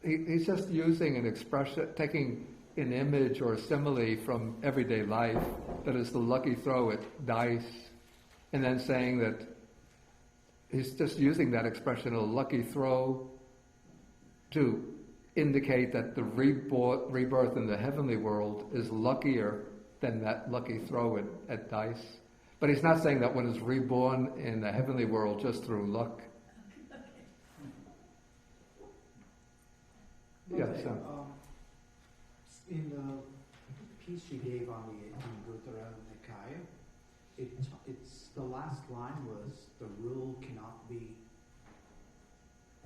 he's just using an expression, taking an image or a simile from everyday life that is the lucky throw at dice, and then saying that he's just using that expression, a lucky throw, to indicate that the rebirth in the heavenly world is luckier than that lucky throw at dice. But he's not saying that one is reborn in the heavenly world just through luck. Okay. Yeah, so. In the piece she gave on the Majjhima Nikāya, it's the last line was the rule cannot be.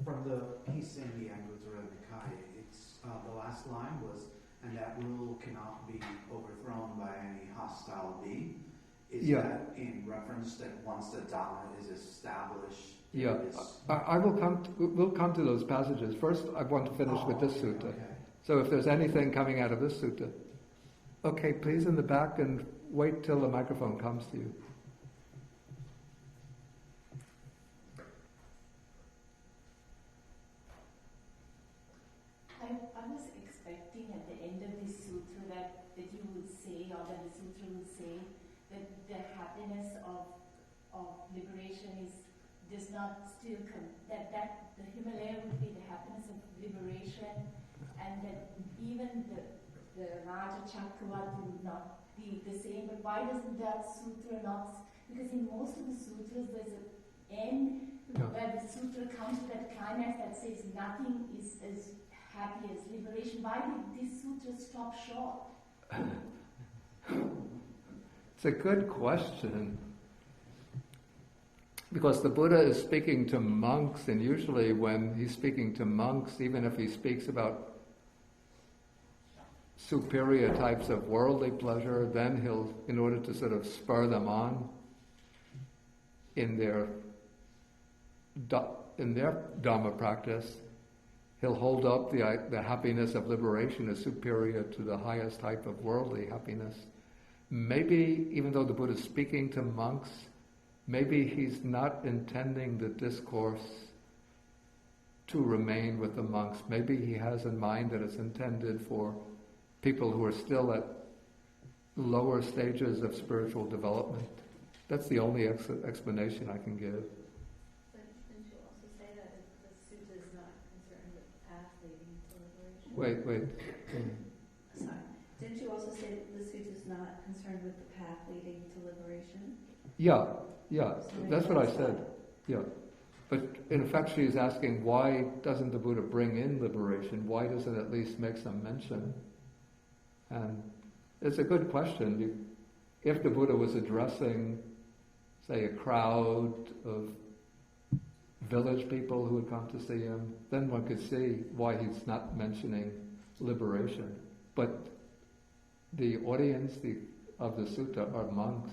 From the piece in the Majjhima Nikāya, it's the last line was, and that rule cannot be overthrown by any hostile being. Is that in reference that once the Dhamma is established? Yeah, we'll come to those passages. First, I want to finish with this sutta. Okay. So if there's anything coming out of this sutta, okay, please in the back and wait till the microphone comes to you. I was expecting at the end of this sutra that you would say, or that the sutra would say, that the happiness of liberation does not still come, that the Himalaya would be the happiness of liberation, and that even the Raja Chakravarti would not be the same. But why doesn't that sutra not? Because in most of the sutras there's an end where the sutra comes to that climax that says nothing is as happy as liberation. Why did this sutra stop short? It's a good question. Because the Buddha is speaking to monks, and usually when he's speaking to monks, even if he speaks about superior types of worldly pleasure, then he'll, in order to sort of spur them on in their Dhamma practice, he'll hold up the happiness of liberation as superior to the highest type of worldly happiness. Maybe, even though the Buddha is speaking to monks, maybe he's not intending the discourse to remain with the monks. Maybe he has in mind that it's intended for people who are still at lower stages of spiritual development. That's the only explanation I can give. But didn't you also say that the sutta is not concerned with the path leading to liberation? Wait. Sorry. Didn't you also say that the sutta is not concerned with the path leading to liberation? Yeah, So that's what I that's said. why. Yeah. But in effect she is asking, why doesn't the Buddha bring in liberation? Why doesn't it at least make some mention? And it's a good question. If the Buddha was addressing, say, a crowd of village people who had come to see him, then one could see why he's not mentioning liberation. But the audience of the sutta are monks.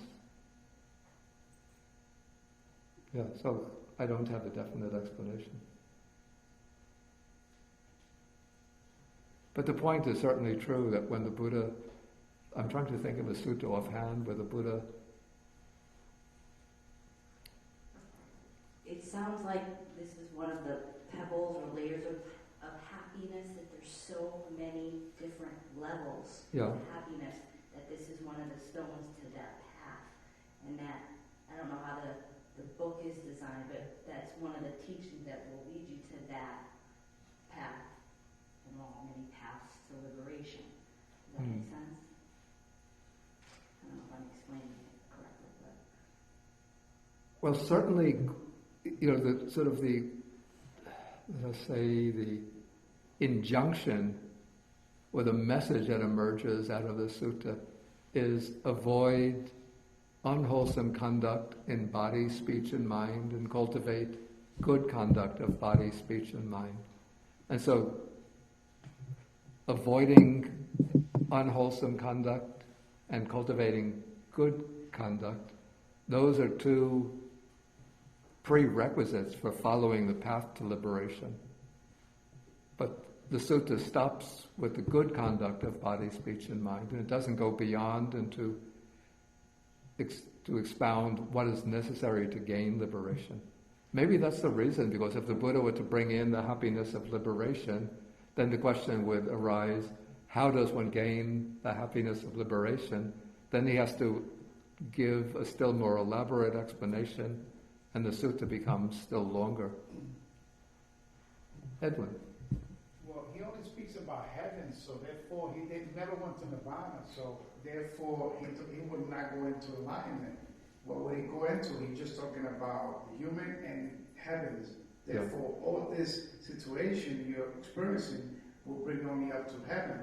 Yeah, so I don't have a definite explanation. But the point is certainly true that when the Buddha, I'm trying to think of a sutta offhand where the Buddha... It sounds like this is one of the pebbles or layers of happiness, that there's so many different levels Yeah. of happiness, that this is one of the stones to that path. And that, I don't know how the book is designed, but that's one of the teachings that will lead you to that path, and all many paths to liberation. Does that make sense? I don't know if I'm explaining it correctly, but... Well, certainly, the sort of the, let's say, the injunction or the message that emerges out of the sutta is avoid unwholesome conduct in body, speech, and mind, and cultivate good conduct of body, speech, and mind. And so, avoiding unwholesome conduct and cultivating good conduct, those are two prerequisites for following the path to liberation. But the sutta stops with the good conduct of body, speech, and mind, and it doesn't go beyond and to expound what is necessary to gain liberation. Maybe that's the reason, because if the Buddha were to bring in the happiness of liberation, then the question would arise, how does one gain the happiness of liberation? Then he has to give a still more elaborate explanation, and the sutta becomes still longer. Edwin. Well, he only speaks about heaven, so therefore he never went to Nirvana, so therefore he would not go into enlightenment. What would he go into? He's just talking about the human and heavens. Therefore, all this situation you're experiencing will bring only up to heaven,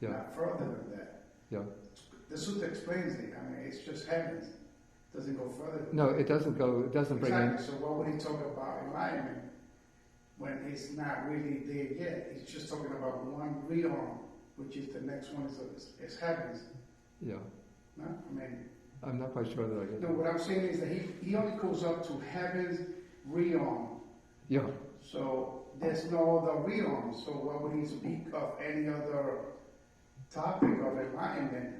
not further than that. Yeah. The sutta explains it. I mean, it's just heavens. It doesn't go further. No, it doesn't go. It doesn't bring in. So what would he talk about enlightenment when it's not really there yet? He's just talking about one realm, which is the next one is heavens. Yeah. No? I mean, I'm not quite sure that I get no, that. what I'm saying is that he only goes up to heaven's realm. Yeah. So there's no other realm. So why would he speak of any other topic of enlightenment?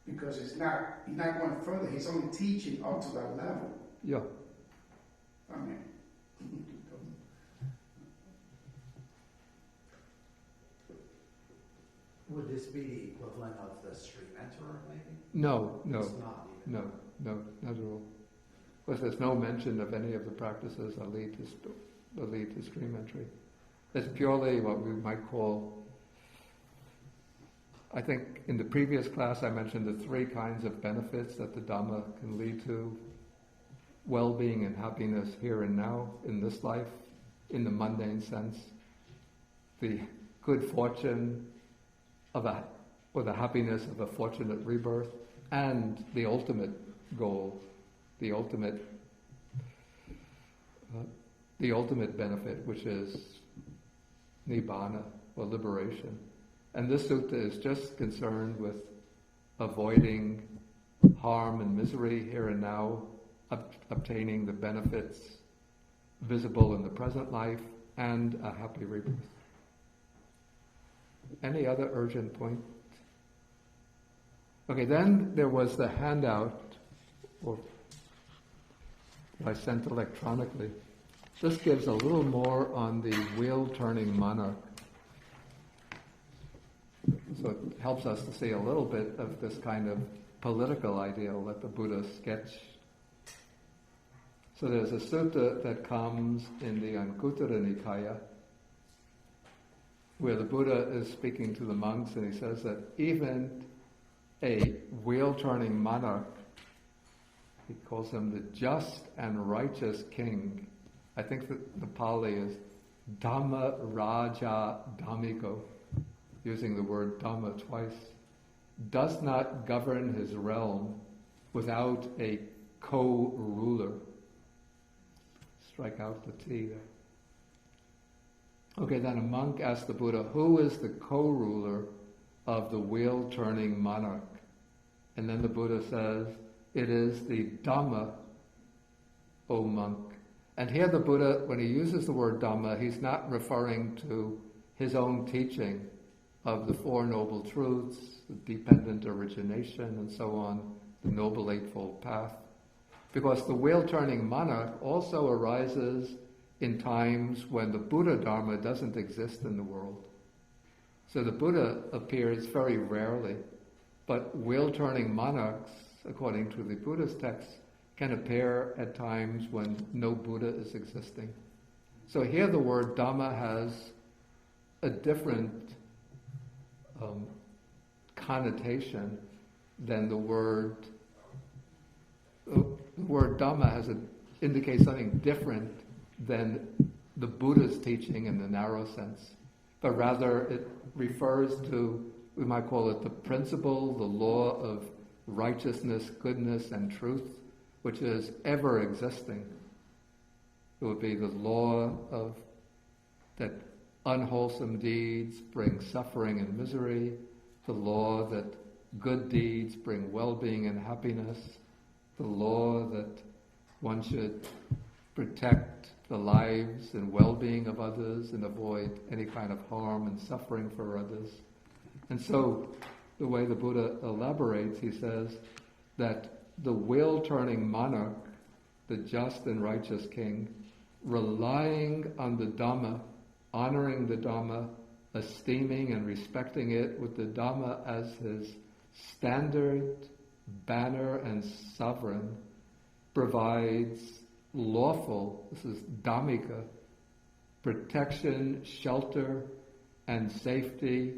Because he's not going further. He's only teaching up to that level. Yeah. I mean, Would this be the equivalent of the street mentor, maybe? No. It's not even. No, not at all. Of course, there's no mention of any of the practices that lead to stream entry. It's purely what we might call, I think in the previous class I mentioned the three kinds of benefits that the Dhamma can lead to: well-being and happiness here and now, in this life, in the mundane sense, the good fortune or the happiness of a fortunate rebirth, and the ultimate goal, the ultimate benefit, which is nibbana, or liberation. And this sutta is just concerned with avoiding harm and misery here and now, obtaining the benefits visible in the present life, and a happy rebirth. Any other urgent point? Okay, then there was the handout, or I sent electronically. This gives a little more on the wheel-turning monarch. So it helps us to see a little bit of this kind of political ideal that the Buddha sketched. So there's a sutta that comes in the Anguttara Nikāya, where the Buddha is speaking to the monks, and he says that even a wheel-turning monarch, he calls him the just and righteous king. I think that the Pali is Dhamma Raja Dhammiko, using the word Dhamma twice, does not govern his realm without a co-ruler. Strike out the T there. Okay, then a monk asked the Buddha, who is the co-ruler of the wheel-turning monarch? And then the Buddha says, it is the Dhamma, O monk. And here the Buddha, when he uses the word Dhamma, he's not referring to his own teaching of the Four Noble Truths, the dependent origination, and so on, the Noble Eightfold Path. Because the wheel-turning monarch also arises in times when the Buddha Dharma doesn't exist in the world. So the Buddha appears very rarely, but wheel-turning monarchs, according to the Buddhist text, can appear at times when no Buddha is existing. So here the word Dhamma has a different connotation than the word Dhamma indicates something different than the Buddha's teaching in the narrow sense, but rather it refers to, we might call it the principle, the law of righteousness, goodness, and truth, which is ever existing. It would be the law of that unwholesome deeds bring suffering and misery, the law that good deeds bring well-being and happiness, the law that one should protect the lives and well-being of others and avoid any kind of harm and suffering for others. And so the way the Buddha elaborates, he says that the wheel-turning monarch, the just and righteous king, relying on the Dhamma, honoring the Dhamma, esteeming and respecting it with the Dhamma as his standard, banner, and sovereign, provides lawful, this is dhammika, protection, shelter, and safety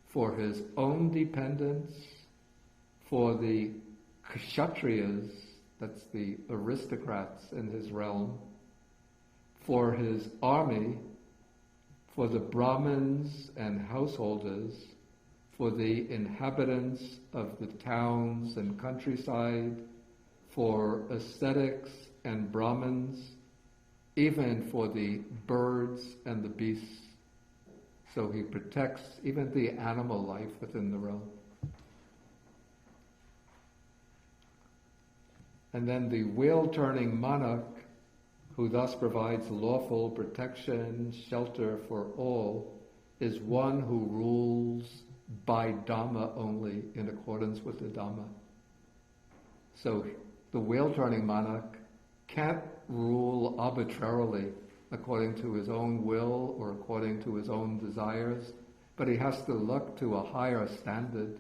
for his own dependents, for the kshatriyas, that's the aristocrats in his realm, for his army, for the Brahmins and householders, for the inhabitants of the towns and countryside, for ascetics and Brahmins, even for the birds and the beasts. So he protects even the animal life within the realm. And then the wheel-turning monarch, who thus provides lawful protection, shelter for all, is one who rules by Dhamma only, in accordance with the Dhamma. So the wheel-turning monarch can't rule arbitrarily according to his own will or according to his own desires, but he has to look to a higher standard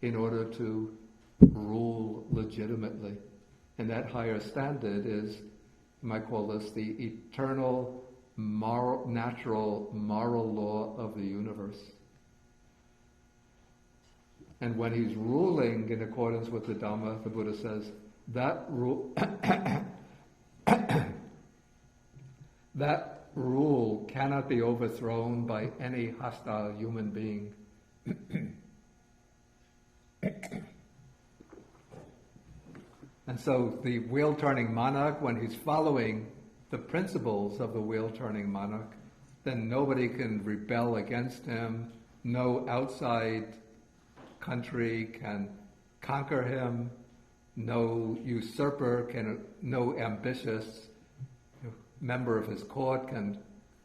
in order to rule legitimately. And that higher standard is, you might call this the eternal, natural moral law of the universe. And when he's ruling in accordance with the Dhamma, the Buddha says, that rule cannot be overthrown by any hostile human being. And so the wheel-turning monarch, when he's following the principles of the wheel-turning monarch, then nobody can rebel against him, no outside country can conquer him, no usurper no ambitious member of his court can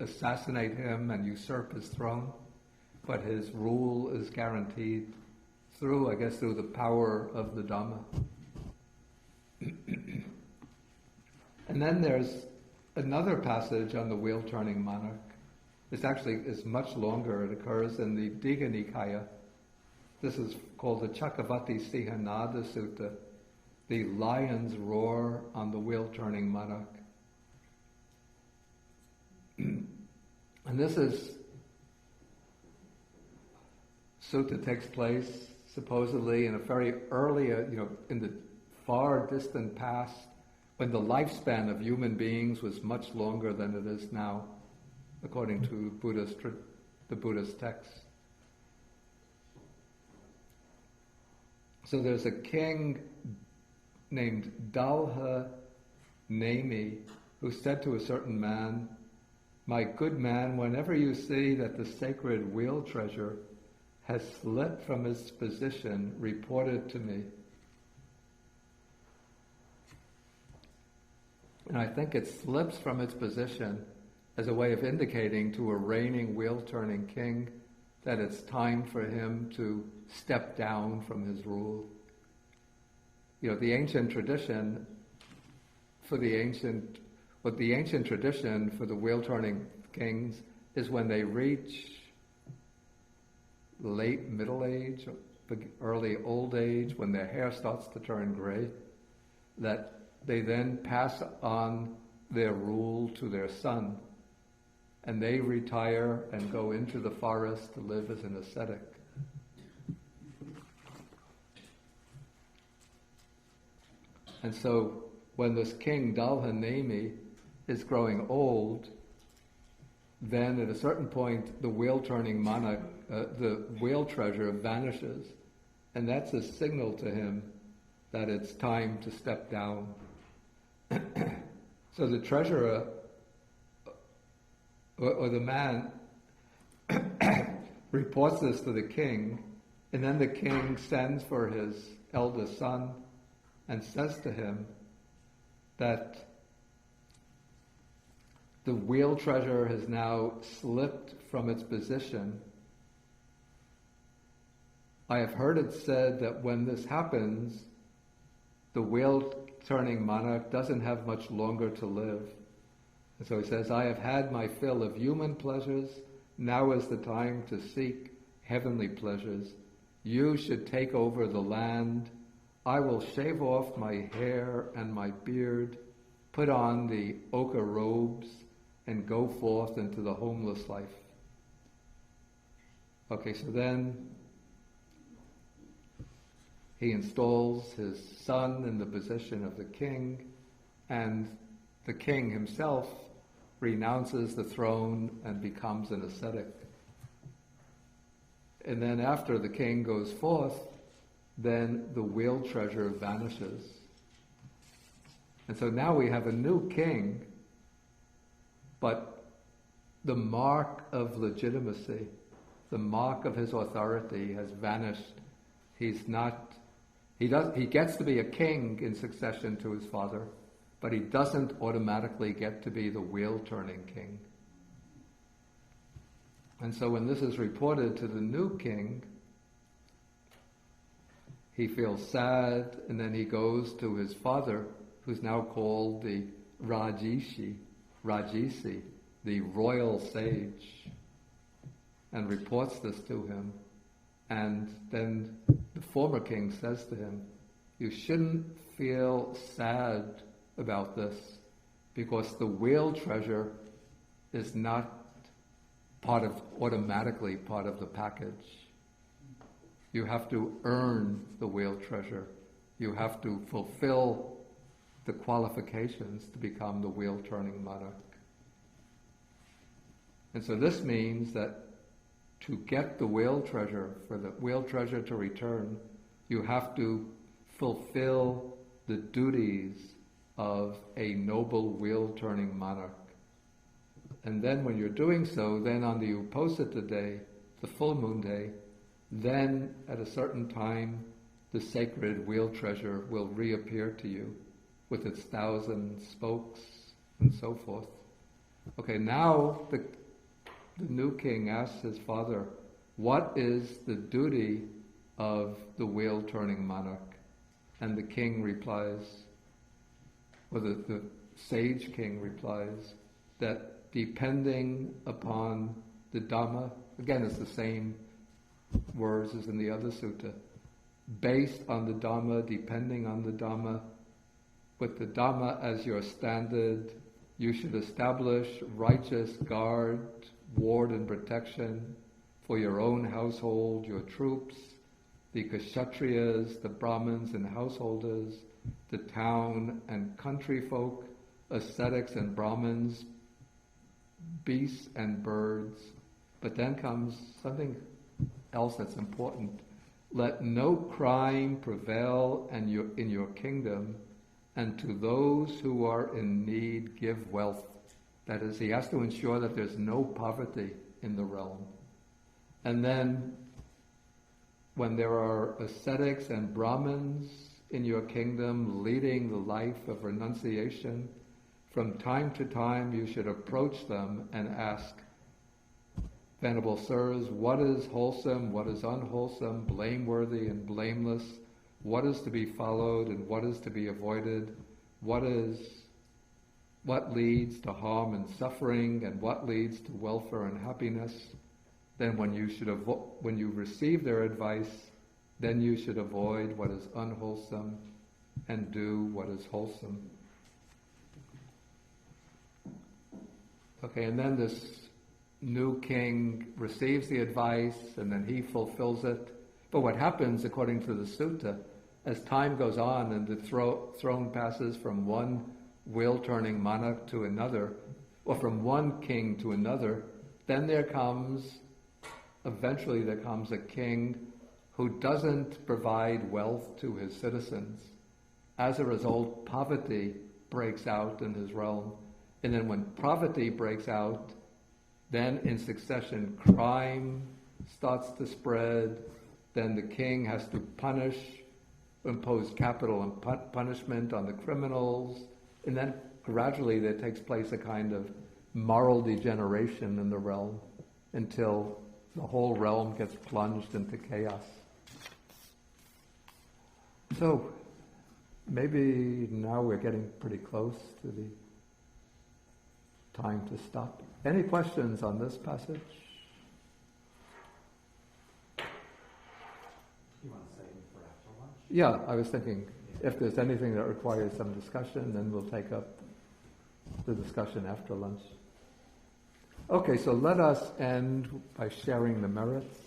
assassinate him and usurp his throne, but his rule is guaranteed through the power of the Dhamma. And then there's another passage on the wheel-turning monarch. This actually is much longer. It occurs in the Digha Nikāya. This is called the Chakravarti Sihanada Sutta, the lion's roar on the wheel-turning monarch. And this sutta takes place supposedly in a very early, in the far distant past, when the lifespan of human beings was much longer than it is now, according to the Buddhist texts. So there's a king named Dalha Nemi who said to a certain man, "My good man, whenever you see that the sacred wheel treasure has slipped from its position, report it to me." And I think it slips from its position as a way of indicating to a reigning wheel-turning king that it's time for him to step down from his rule. The ancient tradition for the wheel-turning kings is when they reach late middle age, early old age, when their hair starts to turn gray, that they then pass on their rule to their son, and they retire and go into the forest to live as an ascetic. And so when this king Dalha Nemi is growing old, then at a certain point the wheel-turning monarch, the wheel treasure vanishes, and that's a signal to him that it's time to step down. So the treasurer, or the man, reports this to the king, and then the king sends for his eldest son and says to him that the wheel treasure has now slipped from its position. I have heard it said that when this happens, the wheel-turning monarch doesn't have much longer to live. And so he says, "I have had my fill of human pleasures. Now is the time to seek heavenly pleasures. You should take over the land. I will shave off my hair and my beard, put on the ochre robes, and go forth into the homeless life." Okay, so then he installs his son in the position of the king, and the king himself renounces the throne and becomes an ascetic. And then after the king goes forth, then the wheel treasure vanishes. And so now we have a new king, but the mark of legitimacy, the mark of his authority has vanished. He gets to be a king in succession to his father, but he doesn't automatically get to be the wheel-turning king. And so when this is reported to the new king, he feels sad, and then he goes to his father, who's now called the Rajisi, the royal sage, and reports this to him. And then the former king says to him, "You shouldn't feel sad about this, because the wheel treasure is not automatically part of the package. You have to earn the whale treasure. You have to fulfill the qualifications to become the wheel-turning monarch. And so this means that to get the whale treasure, for the whale treasure to return, you have to fulfill the duties of a noble wheel-turning monarch. And then when you're doing so, then on the Uposita day, the full moon day, then at a certain time, the sacred wheel treasure will reappear to you with its 1,000 spokes and so forth. Okay, now the new king asks his father, what is the duty of the wheel-turning monarch? And the king replies, or the sage king replies, that depending upon the Dhamma, again it's the same words as in the other sutta, based on the Dhamma, depending on the Dhamma, with the Dhamma as your standard, you should establish righteous guard, ward and protection for your own household, your troops, the Kshatriyas, the Brahmins and householders, the town and country folk, ascetics and Brahmins, beasts and birds. But then comes something else that's important. Let no crime prevail in your kingdom, and to those who are in need give wealth. That is, he has to ensure that there's no poverty in the realm. And then, when there are ascetics and Brahmins in your kingdom leading the life of renunciation, from time to time you should approach them and ask, Venerable Sirs, what is wholesome, what is unwholesome, blameworthy and blameless, what is to be followed and what is to be avoided, what leads to harm and suffering, and what leads to welfare and happiness. Then when you receive their advice, then you should avoid what is unwholesome and do what is wholesome. Okay, and then this new king receives the advice and then he fulfills it. But what happens, according to the sutta, as time goes on and the throne passes from one wheel-turning monarch to another, or from one king to another, then eventually there comes a king who doesn't provide wealth to his citizens. As a result, poverty breaks out in his realm. And then when poverty breaks out, then in succession crime starts to spread. Then the king has to impose capital and punishment on the criminals. And then gradually there takes place a kind of moral degeneration in the realm until the whole realm gets plunged into chaos. So maybe now we're getting pretty close to the time to stop. Any questions on this passage? You want to save it for after lunch? Yeah, I was thinking if there's anything that requires some discussion, then we'll take up the discussion after lunch. Okay, so let us end by sharing the merits.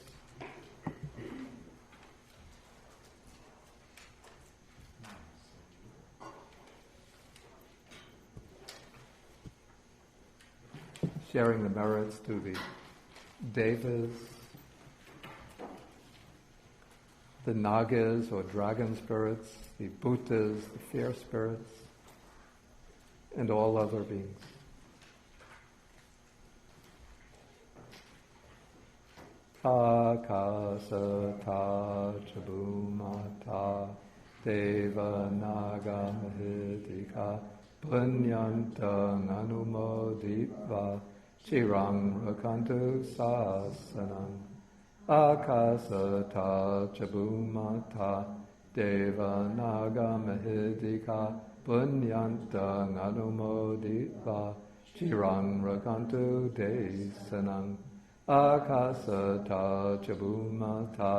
Sharing the merits to the devas, the nagas or dragon spirits, the bhutas, the fair spirits, and all other beings. Akasata chabumata deva naga mahidika punyantang anumoditva chirang rakantu sasanam. Akasata chabumata deva naga mahidika punyantang anumoditva chirang rakantu desanam. Akasata chabumata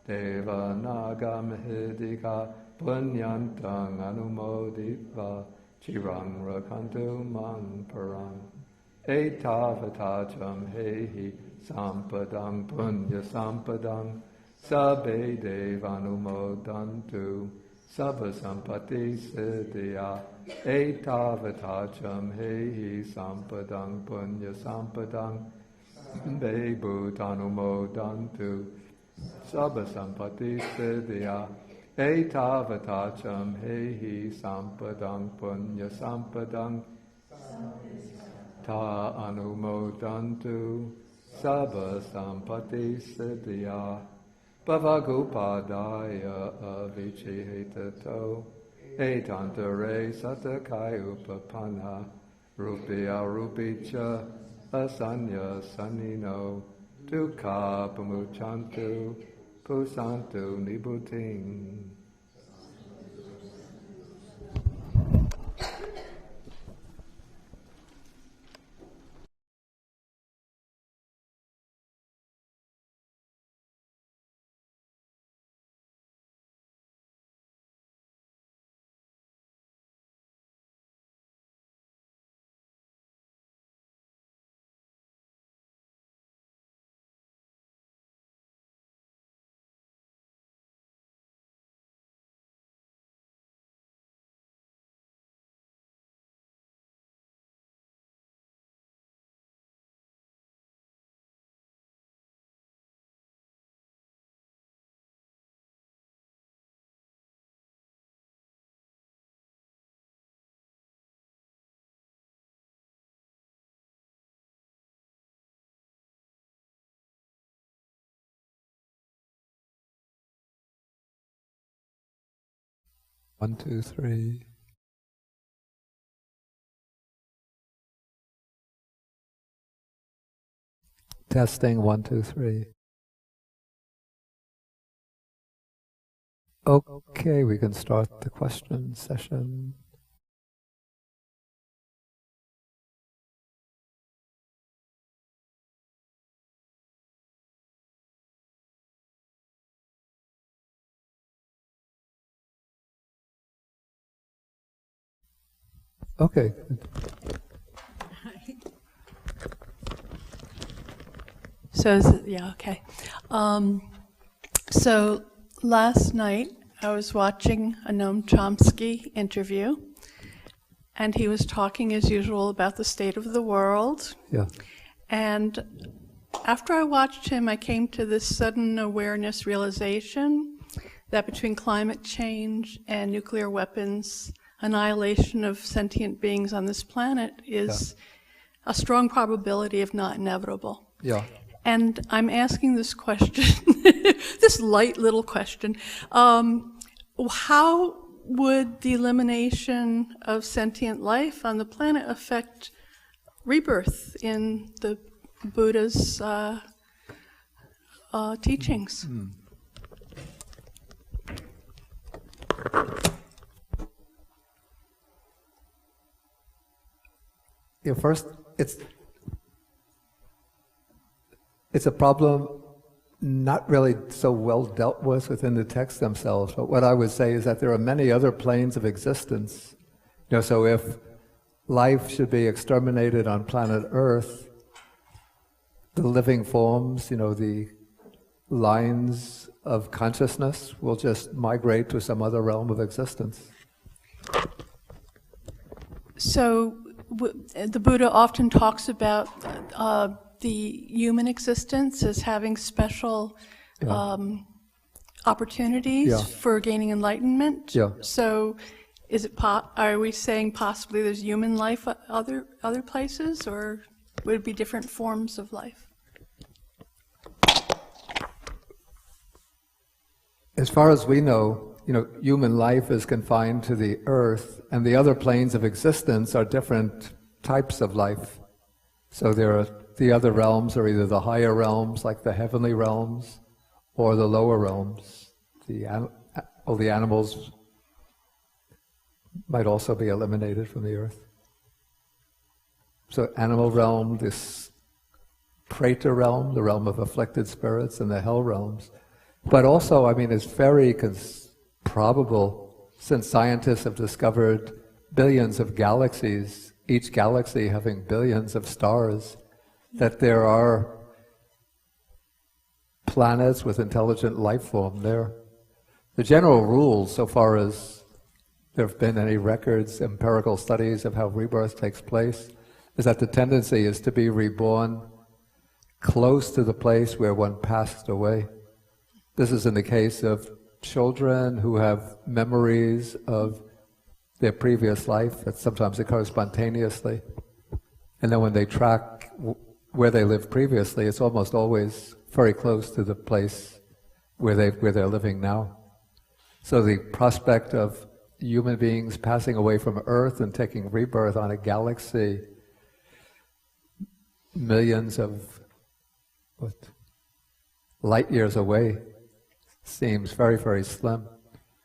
deva naga mahidika punyantang anumoditva chirang rakantu mang parang. Etavatacham hehi sampadang punya sampadang sabbe devanumodantu sabba sampati siddhya. Etavatacham hehi sampadang punya sampadang sabbe bhutanumodantu sabba sampati siddhya. Etavatacham hehi sampadang punya sampadang ta anumodantu sabba sampati siddhya. Bhavagupadaya avichihitato etantare satakai upapanna rupi arupi cha asanya sanino dukkha pamuchantu pusantu nibbutting. One, two, three. Testing, 1, 2, 3. Okay, we can start the question session. Okay. So, yeah, okay. So last night I was watching a Noam Chomsky interview, and he was talking as usual about the state of the world. Yeah. And after I watched him, I came to this sudden awareness realization that between climate change and nuclear weapons, annihilation of sentient beings on this planet is a strong probability, if not inevitable. Yeah. And I'm asking this question, this light little question, how would the elimination of sentient life on the planet affect rebirth in the Buddha's teachings? Yeah, first, it's a problem not really so well dealt with within the texts themselves, but what I would say is that there are many other planes of existence. You know, so if life should be exterminated on planet Earth, the living forms, you know, the lines of consciousness will just migrate to some other realm of existence. So the Buddha often talks about the human existence as having special opportunities for gaining enlightenment. Yeah. So is it are we saying possibly there's human life at other places, or would it be different forms of life? As far as we know, you know, human life is confined to the earth, and the other planes of existence are different types of life. So there are the other realms are either the higher realms, like the heavenly realms, or the lower realms. The animals might also be eliminated from the earth. So animal realm, this preta realm, the realm of afflicted spirits, and the hell realms. But also, I mean, it's very probable, since scientists have discovered billions of galaxies, each galaxy having billions of stars, that there are planets with intelligent life form there. The general rule, so far as there have been any records, empirical studies of how rebirth takes place, is that the tendency is to be reborn close to the place where one passed away. This is in the case of children who have memories of their previous life that sometimes occurs spontaneously. And then when they track where they lived previously, it's almost always very close to the place where they're living now. So the prospect of human beings passing away from Earth and taking rebirth on a galaxy millions of light years away seems very, very slim.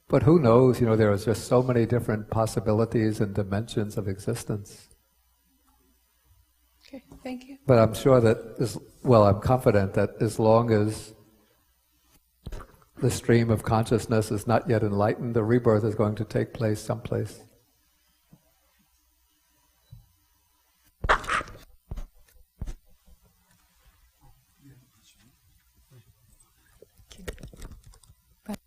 But who knows, there are just so many different possibilities and dimensions of existence. Okay, thank you. But I'm sure that, I'm confident that as long as the stream of consciousness is not yet enlightened, the rebirth is going to take place someplace.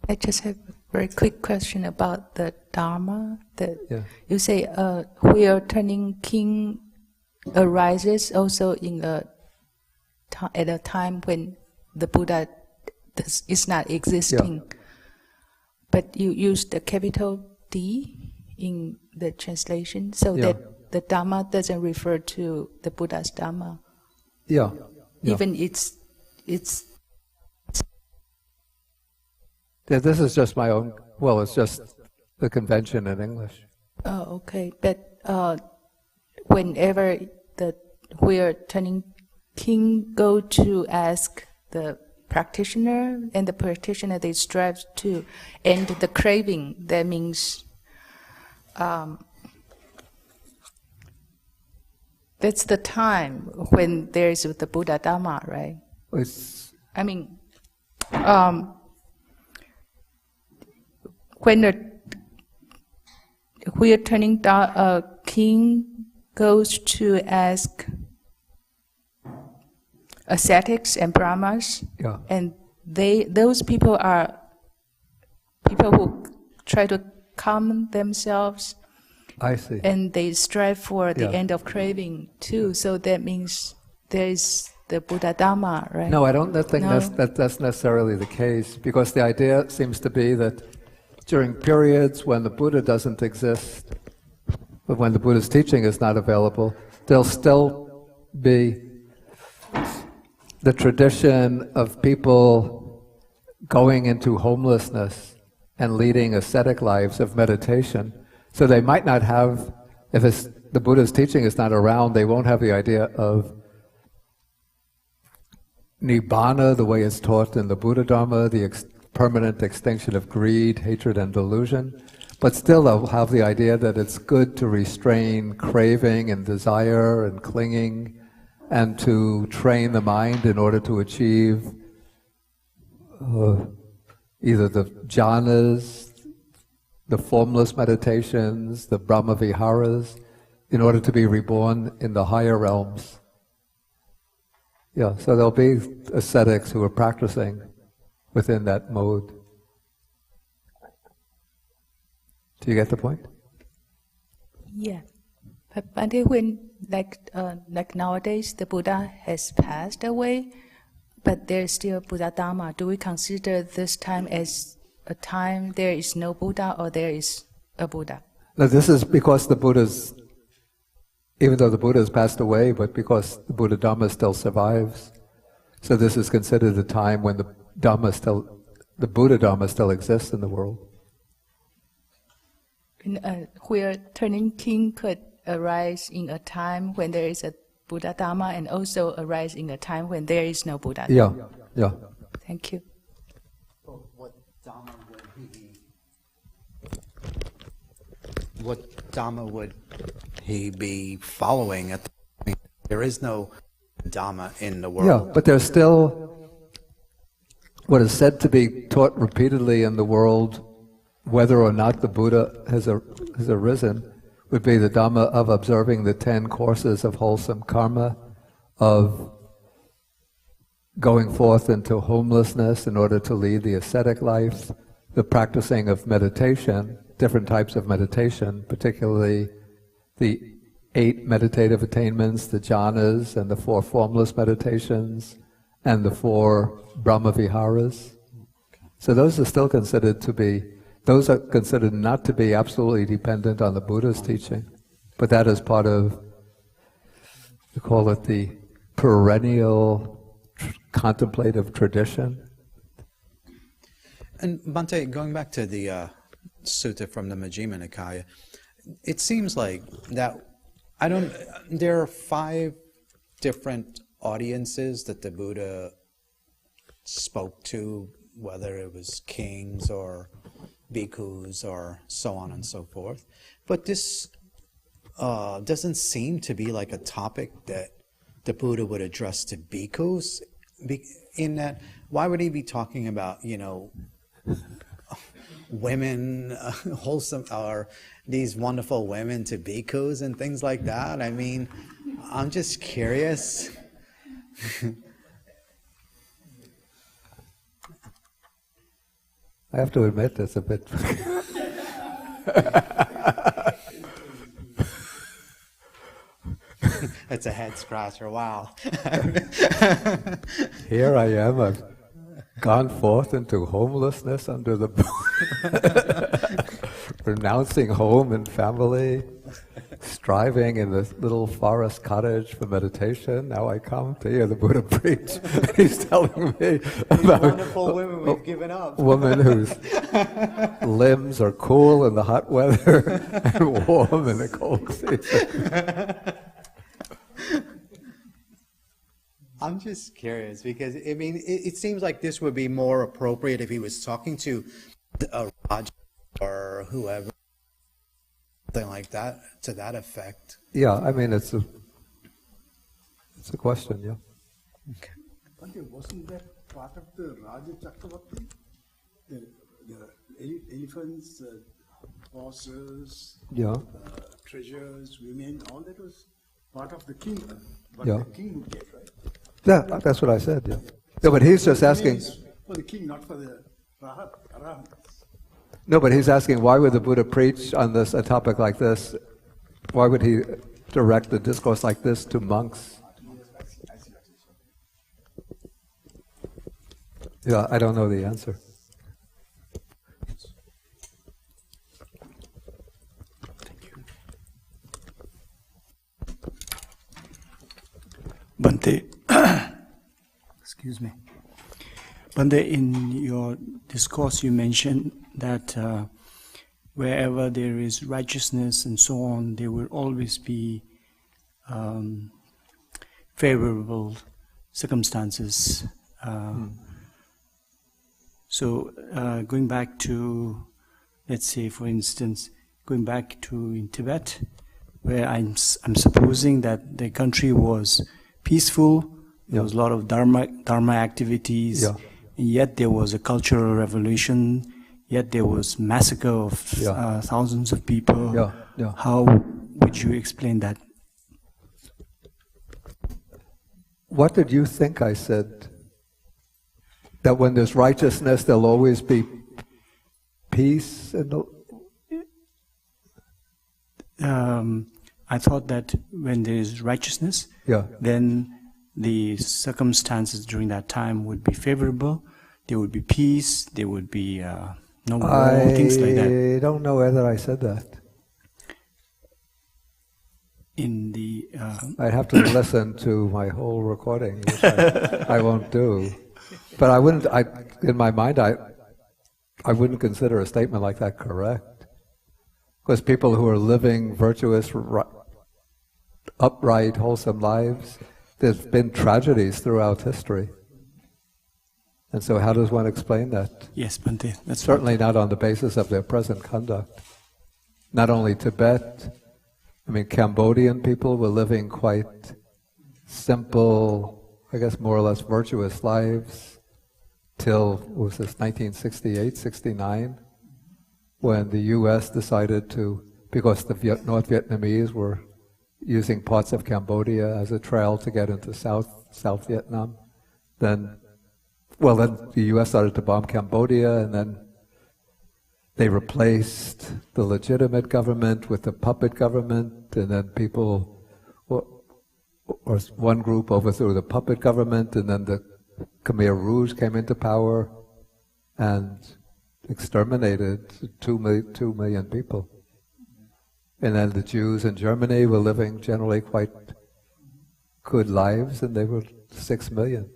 I just have a very quick question about the Dharma. You say where turning king arises also at a time when the Buddha is not existing. Yeah. But you use the capital D in the translation, so that the Dharma doesn't refer to the Buddha's Dharma. Yeah. Even it's. Yeah, this is just my own. It's just the convention in English. Oh, okay. But whenever where turning king go to ask the practitioner, and the practitioner they strive to end the craving, that means that's the time when there is the Buddha Dharma, right? When where turning king goes to ask ascetics and brahmas, and those people are people who try to calm themselves. I see. And they strive for the end of craving too. So that means there is the Buddha Dharma, right? No, I don't think that's necessarily the case, because the idea seems to be that during periods when the Buddha doesn't exist, but when the Buddha's teaching is not available, there'll still be the tradition of people going into homelessness and leading ascetic lives of meditation. So they might not have, if the Buddha's teaching is not around, they won't have the idea of Nibbana, the way it's taught in the Buddha Dharma, the permanent extinction of greed, hatred, and delusion. But still they'll have the idea that it's good to restrain craving and desire and clinging, and to train the mind in order to achieve either the jhanas, the formless meditations, the Brahma Viharas, in order to be reborn in the higher realms. Yeah, so there'll be ascetics who are practicing within that mode. Do you get the point? Yeah. But until when, like nowadays, the Buddha has passed away, but there's still Buddha Dharma. Do we consider this time as a time there is no Buddha, or there is a Buddha? No, this is because the Buddha's, even though the Buddha has passed away, but because the Buddha Dharma still survives. So this is considered a time when the Buddha Dharma still exists in the world. Where turning king could arise in a time when there is a Buddha Dharma, and also arise in a time when there is no Buddha Dharma. Yeah. Thank you. What Dhamma would he be following at the point? There is no Dhamma in the world. Yeah, but there's still what is said to be taught repeatedly in the world, whether or not the Buddha has arisen, would be the Dhamma of observing the 10 courses of wholesome karma, of going forth into homelessness in order to lead the ascetic life, the practicing of meditation, different types of meditation, particularly the 8 meditative attainments, the jhanas, and the 4 formless meditations, and the 4 Brahma Viharas. So those are still considered not to be absolutely dependent on the Buddha's teaching, but that is part of, we call it the perennial contemplative tradition. And Bhante, going back to the sutta from the Majjhima Nikāya, it seems like that there are 5 different audiences that the Buddha spoke to, whether it was kings or bhikkhus or so on and so forth. But this doesn't seem to be like a topic that the Buddha would address to bhikkhus. In that, why would he be talking about, women, wholesome, or these wonderful women to bhikkhus and things like that? I mean, I'm just curious. I have to admit that's a bit... It's a head scratcher, wow. Here I am, I've gone forth into homelessness under the renouncing home and family, striving in this little forest cottage for meditation. Now I come to hear the Buddha preach. He's telling me about wonderful women we've given up. Woman whose limbs are cool in the hot weather and warm in the cold season. I'm just curious because, I mean, it seems like this would be more appropriate if he was talking to a Raja or whoever, something like that, to that effect. Yeah, I mean, it's a question, yeah. Okay. But wasn't that part of the Raja Chakravarti? The elephants, horses, Yeah. Treasures, women, all that was part of the king. But Yeah. the king would get, right? Yeah, that's what I said, yeah. Yeah, but he's just asking... For the king, not for the Arahant. No, but he's asking, why would the Buddha preach on a topic like this? Why would he direct a discourse like this to monks? Yeah, I don't know the answer. Bhante, excuse me. Bhante, in your discourse you mentioned that wherever there is righteousness and so on, there will always be favorable circumstances. So going back to, let's say for instance, going back to in Tibet, where I'm supposing that the country was peaceful, there was a lot of dharma activities, and yet there was a cultural revolution, yet there was massacre of thousands of people. How would you explain that? What did you think I said? That when there's righteousness, there'll always be peace? I thought that when there is righteousness, then the circumstances during that time would be favorable. There would be peace. There would be no war, things like that. I don't know whether I said that. In the I'd have to listen to my whole recording, which I won't do. But I wouldn't. In my mind, I wouldn't consider a statement like that correct, because people who are living virtuous, upright, wholesome lives, there's been tragedies throughout history. And so how does one explain that? Yes, Bhante. That's certainly not on the basis of their present conduct. Not only Tibet, I mean, Cambodian people were living quite simple, I guess more or less virtuous lives till, what was this, 1968, 69, when the U.S. decided to, because the North Vietnamese were using parts of Cambodia as a trail to get into South Vietnam, then the U.S. started to bomb Cambodia, and then they replaced the legitimate government with the puppet government, and then people, or one group overthrew the puppet government, and then the Khmer Rouge came into power and exterminated 2 million people. And then the Jews in Germany were living generally quite good lives, and they were 6 million.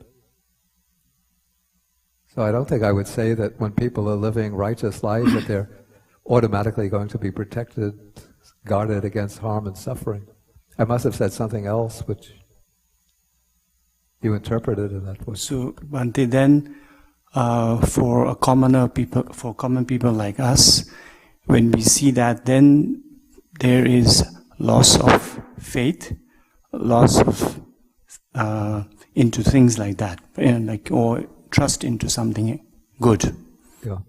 So I don't think I would say that when people are living righteous lives that they're automatically going to be protected, guarded against harm and suffering. I must have said something else which you interpreted in that way. So, Bhante, then for common people like us, when we see that, then there is loss of faith, loss of into things like that, or trust into something good. Yeah.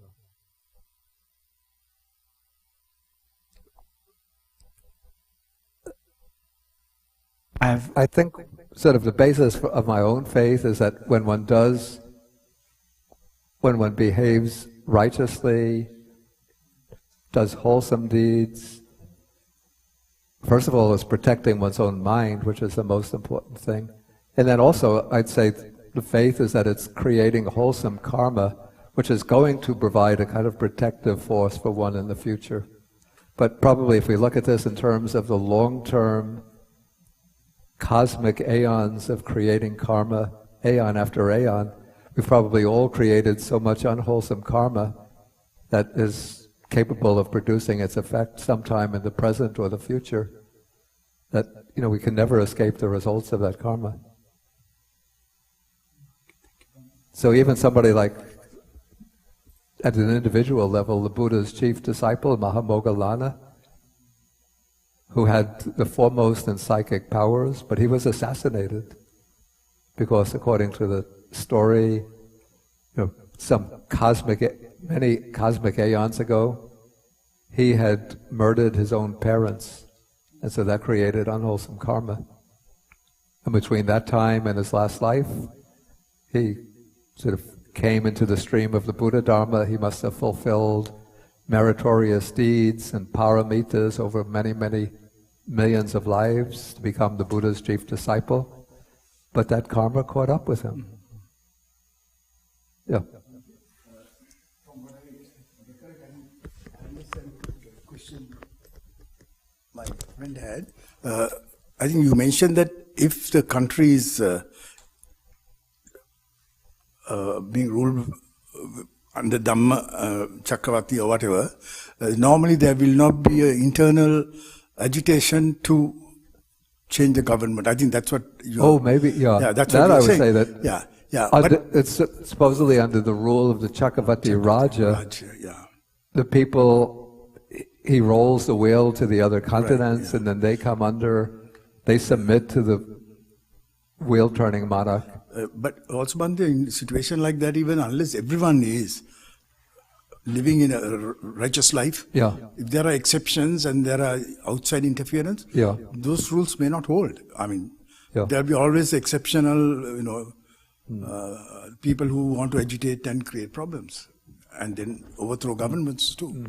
I think sort of the basis of my own faith is that when one behaves righteously, does wholesome deeds, first of all, it's protecting one's own mind, which is the most important thing. And then also, I'd say the faith is that it's creating wholesome karma, which is going to provide a kind of protective force for one in the future. But probably if we look at this in terms of the long-term cosmic aeons of creating karma, aeon after aeon, we've probably all created so much unwholesome karma that is capable of producing its effect sometime in the present or the future, that we can never escape the results of that karma. So even somebody like, at an individual level, the Buddha's chief disciple, Mahamoggallana, who had the foremost in psychic powers, but he was assassinated because, according to the story, many cosmic aeons ago, he had murdered his own parents, and so that created unwholesome karma. And between that time and his last life, he sort of came into the stream of the Buddha Dharma. He must have fulfilled meritorious deeds and paramitas over many, many millions of lives to become the Buddha's chief disciple. But that karma caught up with him. Yeah. From what I understand the question my friend had, I think you mentioned that if the country is being ruled under Dhamma Chakravarti or whatever, normally there will not be an internal agitation to change the government. I think that's what you... Oh, maybe, yeah. Yeah, that's that what I you're would saying. say that... Yeah, yeah. It's supposedly under the rule of the Chakravarti Raja. Yeah. The people, he rolls the wheel to the other continents, and then they come they submit to the wheel-turning monarch. But also, Bhante, in a situation like that, even unless everyone is living in a righteous life, if there are exceptions and there are outside interference, those rules may not hold. I mean, there will be always exceptional, people who want to agitate and create problems, and then overthrow governments too.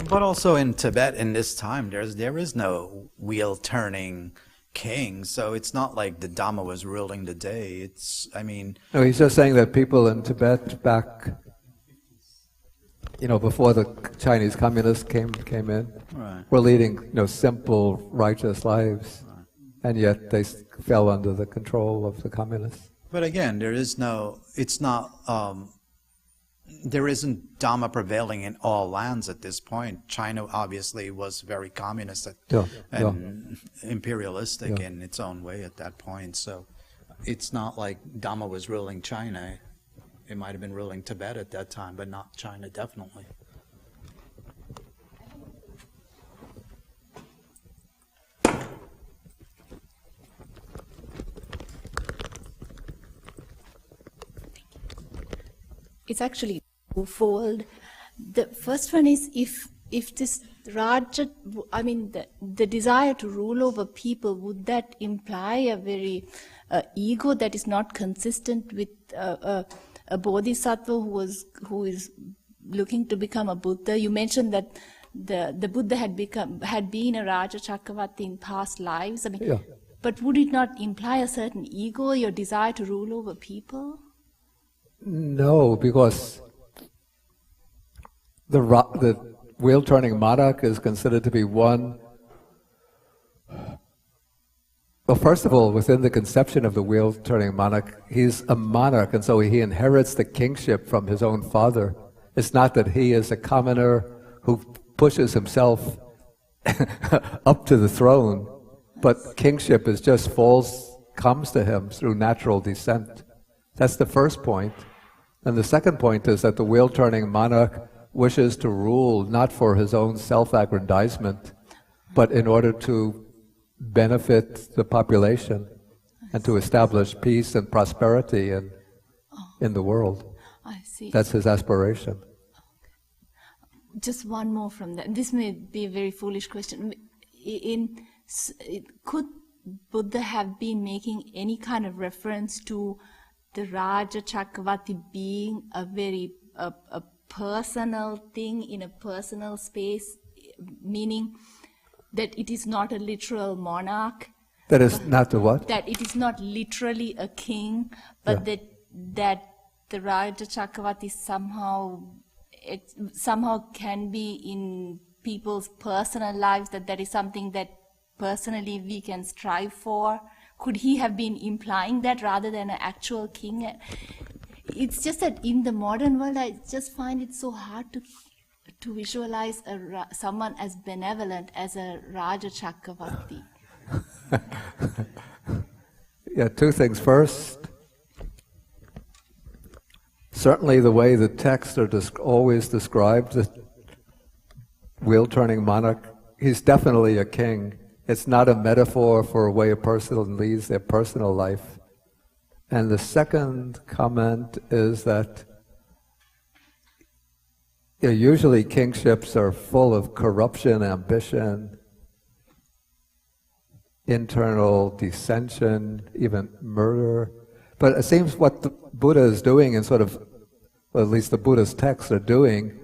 But also in Tibet in this time, there is no wheel-turning king, so it's not like the Dhamma was ruling the day. No, he's just saying that people in Tibet back, before the Chinese communists came in, were leading, simple, righteous lives, and yet they fell under the control of the communists. But again, there isn't Dhamma prevailing in all lands at this point. China obviously was very communist and imperialistic in its own way at that point. So it's not like Dhamma was ruling China. It might have been ruling Tibet at that time, but not China, definitely. It's actually twofold. The first one is if this Raja, the desire to rule over people, would that imply a very ego that is not consistent with a bodhisattva who is looking to become a Buddha? You mentioned that the Buddha had been a Raja Chakravarti in past lives. But would it not imply a certain ego, your desire to rule over people? No, because the wheel-turning monarch is considered to be one. Well, first of all, within the conception of the wheel-turning monarch, he's a monarch, and so he inherits the kingship from his own father. It's not that he is a commoner who pushes himself up to the throne, but kingship is just comes to him through natural descent. That's the first point. And the second point is that the wheel-turning monarch wishes to rule not for his own self-aggrandizement, but in order to benefit the population and to establish peace and prosperity in the world. I see. That's his aspiration. Just one more from that. This may be a very foolish question. Could Buddha have been making any kind of reference to the Raja Chakravarti being a very a personal thing in a personal space, meaning that it is not a literal monarch? That is not the what? That it is not literally a king, but that the Raja Chakravarti somehow can be in people's personal lives, that is something that personally we can strive for. Could he have been implying that rather than an actual king? It's just that in the modern world, I just find it so hard to visualize someone as benevolent as a Raja Chakravarti. Yeah, two things. First, certainly the way the texts are always described, the wheel-turning monarch, he's definitely a king. It's not a metaphor for a way a person leads their personal life. And the second comment is that usually kingships are full of corruption, ambition, internal dissension, even murder. But it seems what the Buddha is doing in well, at least the Buddha's texts are doing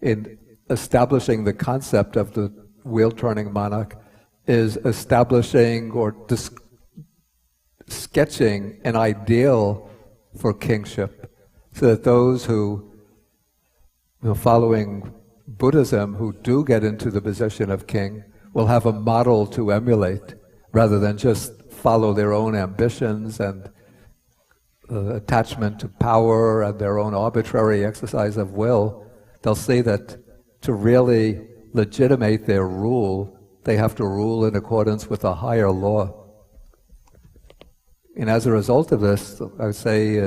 in establishing the concept of the wheel-turning monarch is establishing or sketching an ideal for kingship, so that those who, following Buddhism, who do get into the position of king, will have a model to emulate, rather than just follow their own ambitions and attachment to power and their own arbitrary exercise of will. They'll see that to really legitimate their rule, they have to rule in accordance with a higher law. And as a result of this, I would say,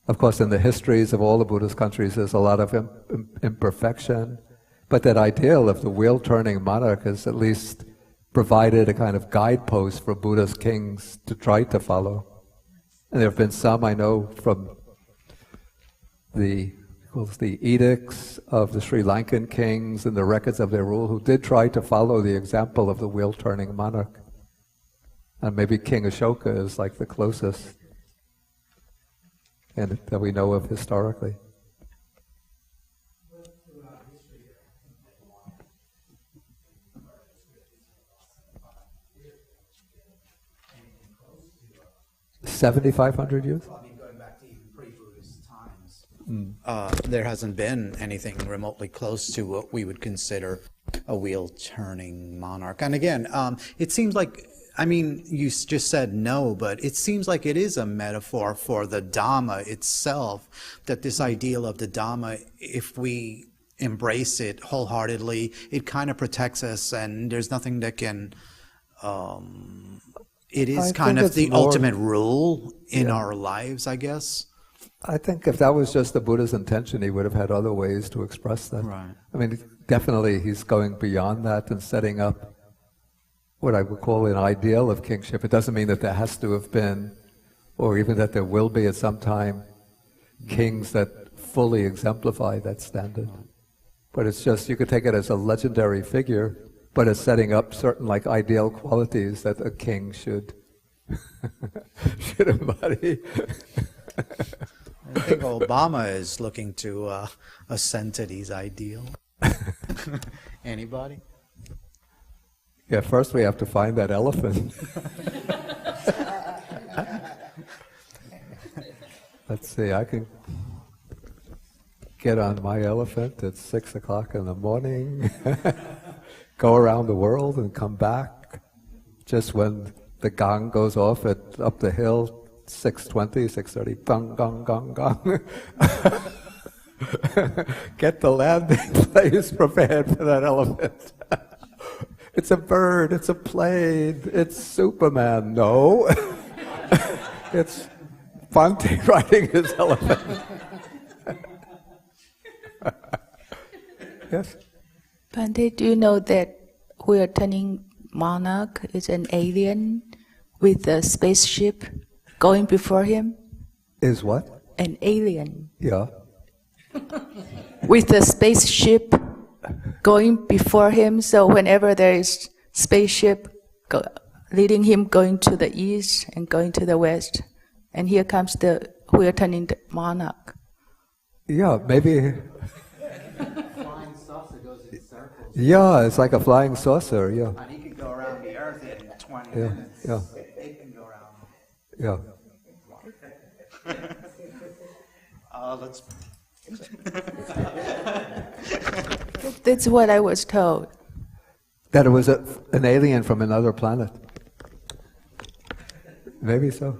of course, in the histories of all the Buddhist countries, there's a lot of imperfection, but that ideal of the wheel-turning monarch has at least provided a kind of guidepost for Buddhist kings to try to follow. And there have been some, I know, from the edicts of the Sri Lankan kings and the records of their rule, who did try to follow the example of the wheel-turning monarch. And maybe King Ashoka is like the closest and that we know of historically. 7,500 years? Well, I mean, going back to even pre-Buddhist times. There hasn't been anything remotely close to what we would consider a wheel-turning monarch. And again, it seems like, you just said no, but it seems like it is a metaphor for the Dhamma itself, that this ideal of the Dhamma, if we embrace it wholeheartedly, it kind of protects us, and there's nothing that can... it is kind of the ultimate rule in our lives, I guess. I think if that was just the Buddha's intention, he would have had other ways to express that. Right. Definitely he's going beyond that and setting up what I would call an ideal of kingship. It doesn't mean that there has to have been, or even that there will be at some time, kings that fully exemplify that standard. But it's just, you could take it as a legendary figure, but it's setting up certain ideal qualities that a king should embody. I think Obama is looking to ascend to these ideals. Anybody? Yeah, first we have to find that elephant. Let's see, I can get on my elephant at 6 o'clock in the morning, go around the world and come back just when the gong goes off up the hill, 6:20, 6:30, gong, gong, gong, gong. Get the landing place prepared for that elephant. It's a bird, it's a plane, it's Superman. No. It's Bhante riding his elephant. Yes? Bhante, do you know that we are turning monarch is an alien with a spaceship going before him? Is what? An alien. Yeah. With a spaceship going before him, so whenever there is spaceship leading him going to the east and going to the west, and here comes the we are turning the monarch. Yeah, maybe. Flying saucer goes in circles. Yeah, it's like a flying saucer. Yeah. And he can go around the earth in 20 Yeah. minutes. Yeah. It can go around. Yeah. Let's. That's what I was told. That it was an alien from another planet. Maybe so.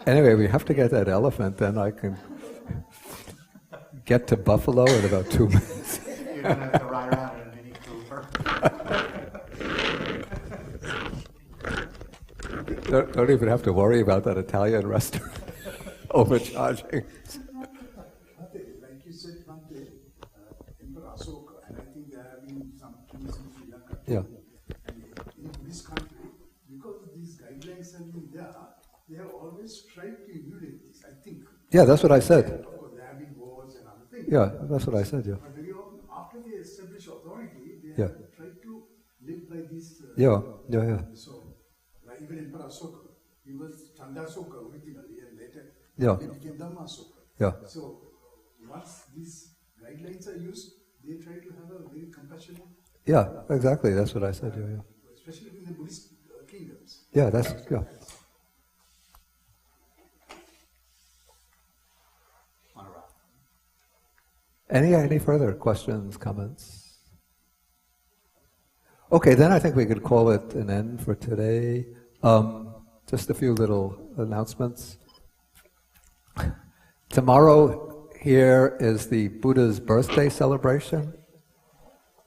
Anyway, we have to get that elephant, then I can get to Buffalo in about 2 minutes. You're going to have to ride around in a Mini Cooper. Don't even have to worry about that Italian restaurant overcharging. Like you said, Bhante, Emperor Ashoka, and I think there have been some kings in Sri Lanka. Yeah. And in this country, because these guidelines have been there, they have always tried to emulate this, I think. Yeah, that's what I said. Of course, there have been wars and other things. Yeah, that's what I said, yeah. But very often, after they establish authority, they Yeah. have tried to live by this. Yeah. So, like even Emperor Ashoka, he was Chandasoka originally, and later Yeah. he became Dhammasoka. Yeah. So, once these guidelines are used, they try to have a very compassionate. Yeah, exactly, that's what I said, yeah. Especially in the Buddhist kingdoms. Yeah, that's, yeah. Any further questions, comments? Okay, then I think we could call it an end for today. Just a few little announcements. Tomorrow here is the Buddha's birthday celebration.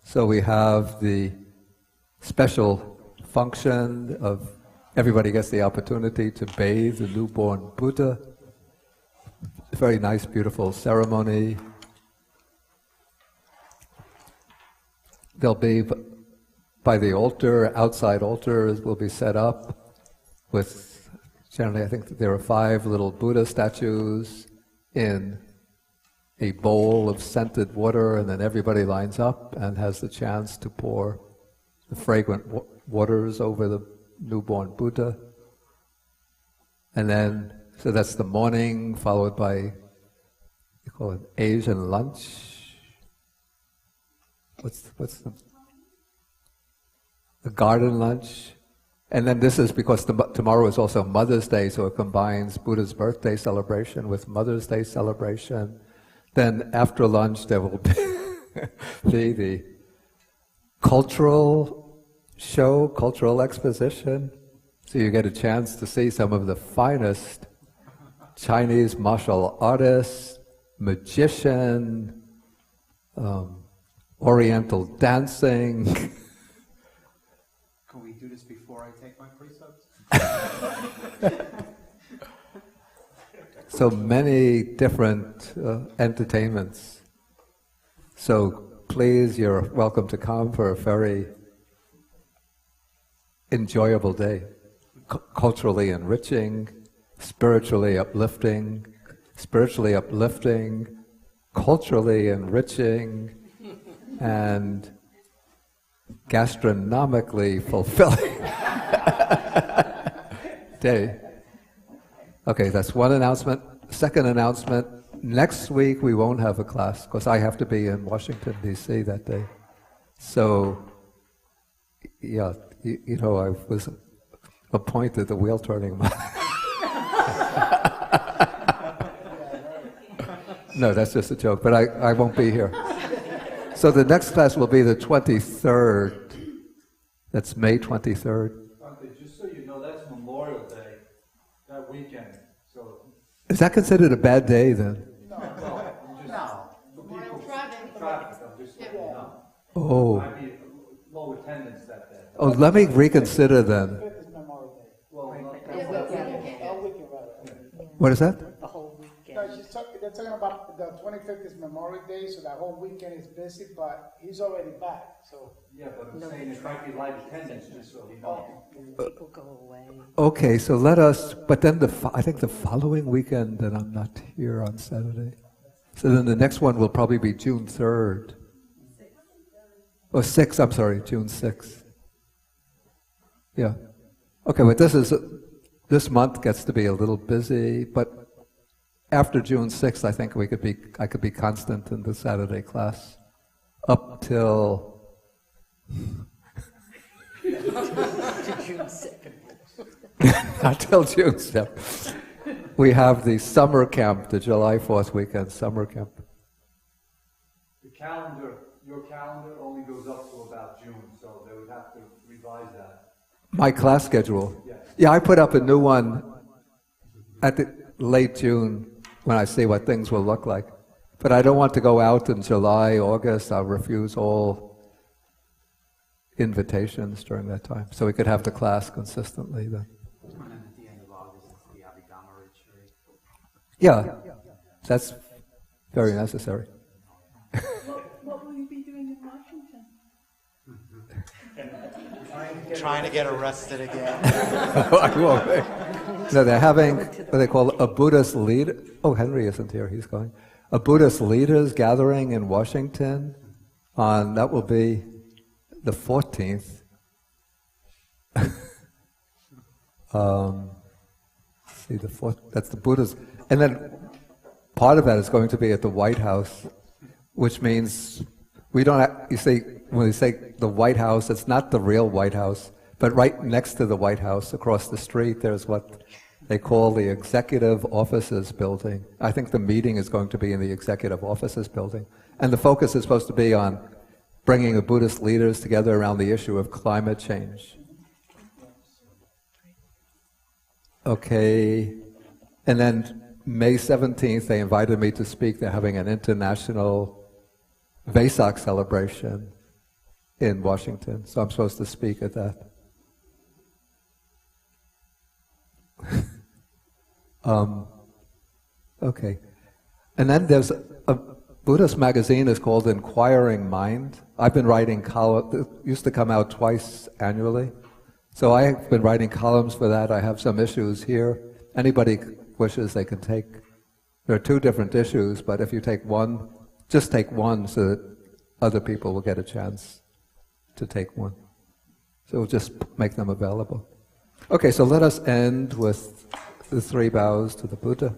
So we have the special function of everybody gets the opportunity to bathe the newborn Buddha. A very nice, beautiful ceremony. There'll be, by the altar, outside altars will be set up with, generally I think that there are 5 little Buddha statues in a bowl of scented water, and then everybody lines up and has the chance to pour the fragrant waters over the newborn Buddha. And then, so that's the morning, followed by, you call it Asian lunch. What's the garden lunch? And then this is because tomorrow is also Mother's Day, so it combines Buddha's birthday celebration with Mother's Day celebration. Then after lunch there will be the cultural show, cultural exposition. So you get a chance to see some of the finest Chinese martial artists, magician, Oriental dancing. Can we do this before I take my precepts? So many different entertainments. So please, you're welcome to come for a very enjoyable day. Culturally enriching, spiritually uplifting, culturally enriching, and gastronomically fulfilling day. Okay, that's one announcement. Second announcement, next week we won't have a class because I have to be in Washington, D.C. that day. So, yeah, you know, I was appointed the wheel-turning man. No, that's just a joke, but I won't be here. So the next class will be the 23rd. That's May 23rd. Just so you know, that's Memorial Day, that weekend. So Is that considered a bad day then? no, I'm Oh. Might be low attendance that day. Oh, let me reconsider then. What is that? The whole weekend. No, they're talking about the 25th is Memorial Day, so that whole weekend is busy, but he's already back, so. Yeah, but I'm saying it might be light attendance, just so he knows. People go away. Okay, so let us, but then I think the following weekend, then I'm not here on Saturday. So then the next one will probably be June 3rd. Oh, 6th, I'm sorry, June 6th. Yeah. Okay, but this month gets to be a little busy, but after June 6th, I think I could be constant in the Saturday class up till June 2nd. Until June 7th. We have the summer camp, the July 4th weekend summer camp. The calendar, your calendar only goes up to about June, so they would have to revise that. My class schedule? Yes. Yeah, I put up a new one at the late June when I see what things will look like. But I don't want to go out in July, August. I'll refuse all invitations during that time. So we could have the class consistently then. And then at the end of August is the Abhidhamma retreat. Yeah, that's very necessary. What will you be doing in Washington? Trying to get arrested again. No, they're having what they call a Buddhist leader. Oh, Henry isn't here, he's going. A Buddhist leaders gathering in Washington that will be the 14th. See, the 4th, that's the Buddhist. And then part of that is going to be at the White House, which means we don't have, you see, when we say the White House, it's not the real White House, but right next to the White House, across the street, there's what they call the Executive Offices Building. I think the meeting is going to be in the Executive Offices Building. And the focus is supposed to be on bringing the Buddhist leaders together around the issue of climate change. Okay, and then May 17th, they invited me to speak. They're having an international Vesak celebration in Washington, so I'm supposed to speak at that. Okay, and then there's a Buddhist magazine is called Inquiring Mind. I've been writing columns, it used to come out twice annually. So I've been writing columns for that. I have some issues here. Anybody wishes, they can take. There are 2 different issues, but if you take one, just take one so that other people will get a chance to take one. So we'll just make them available. Okay, so let us end with the 3 bows to the Buddha.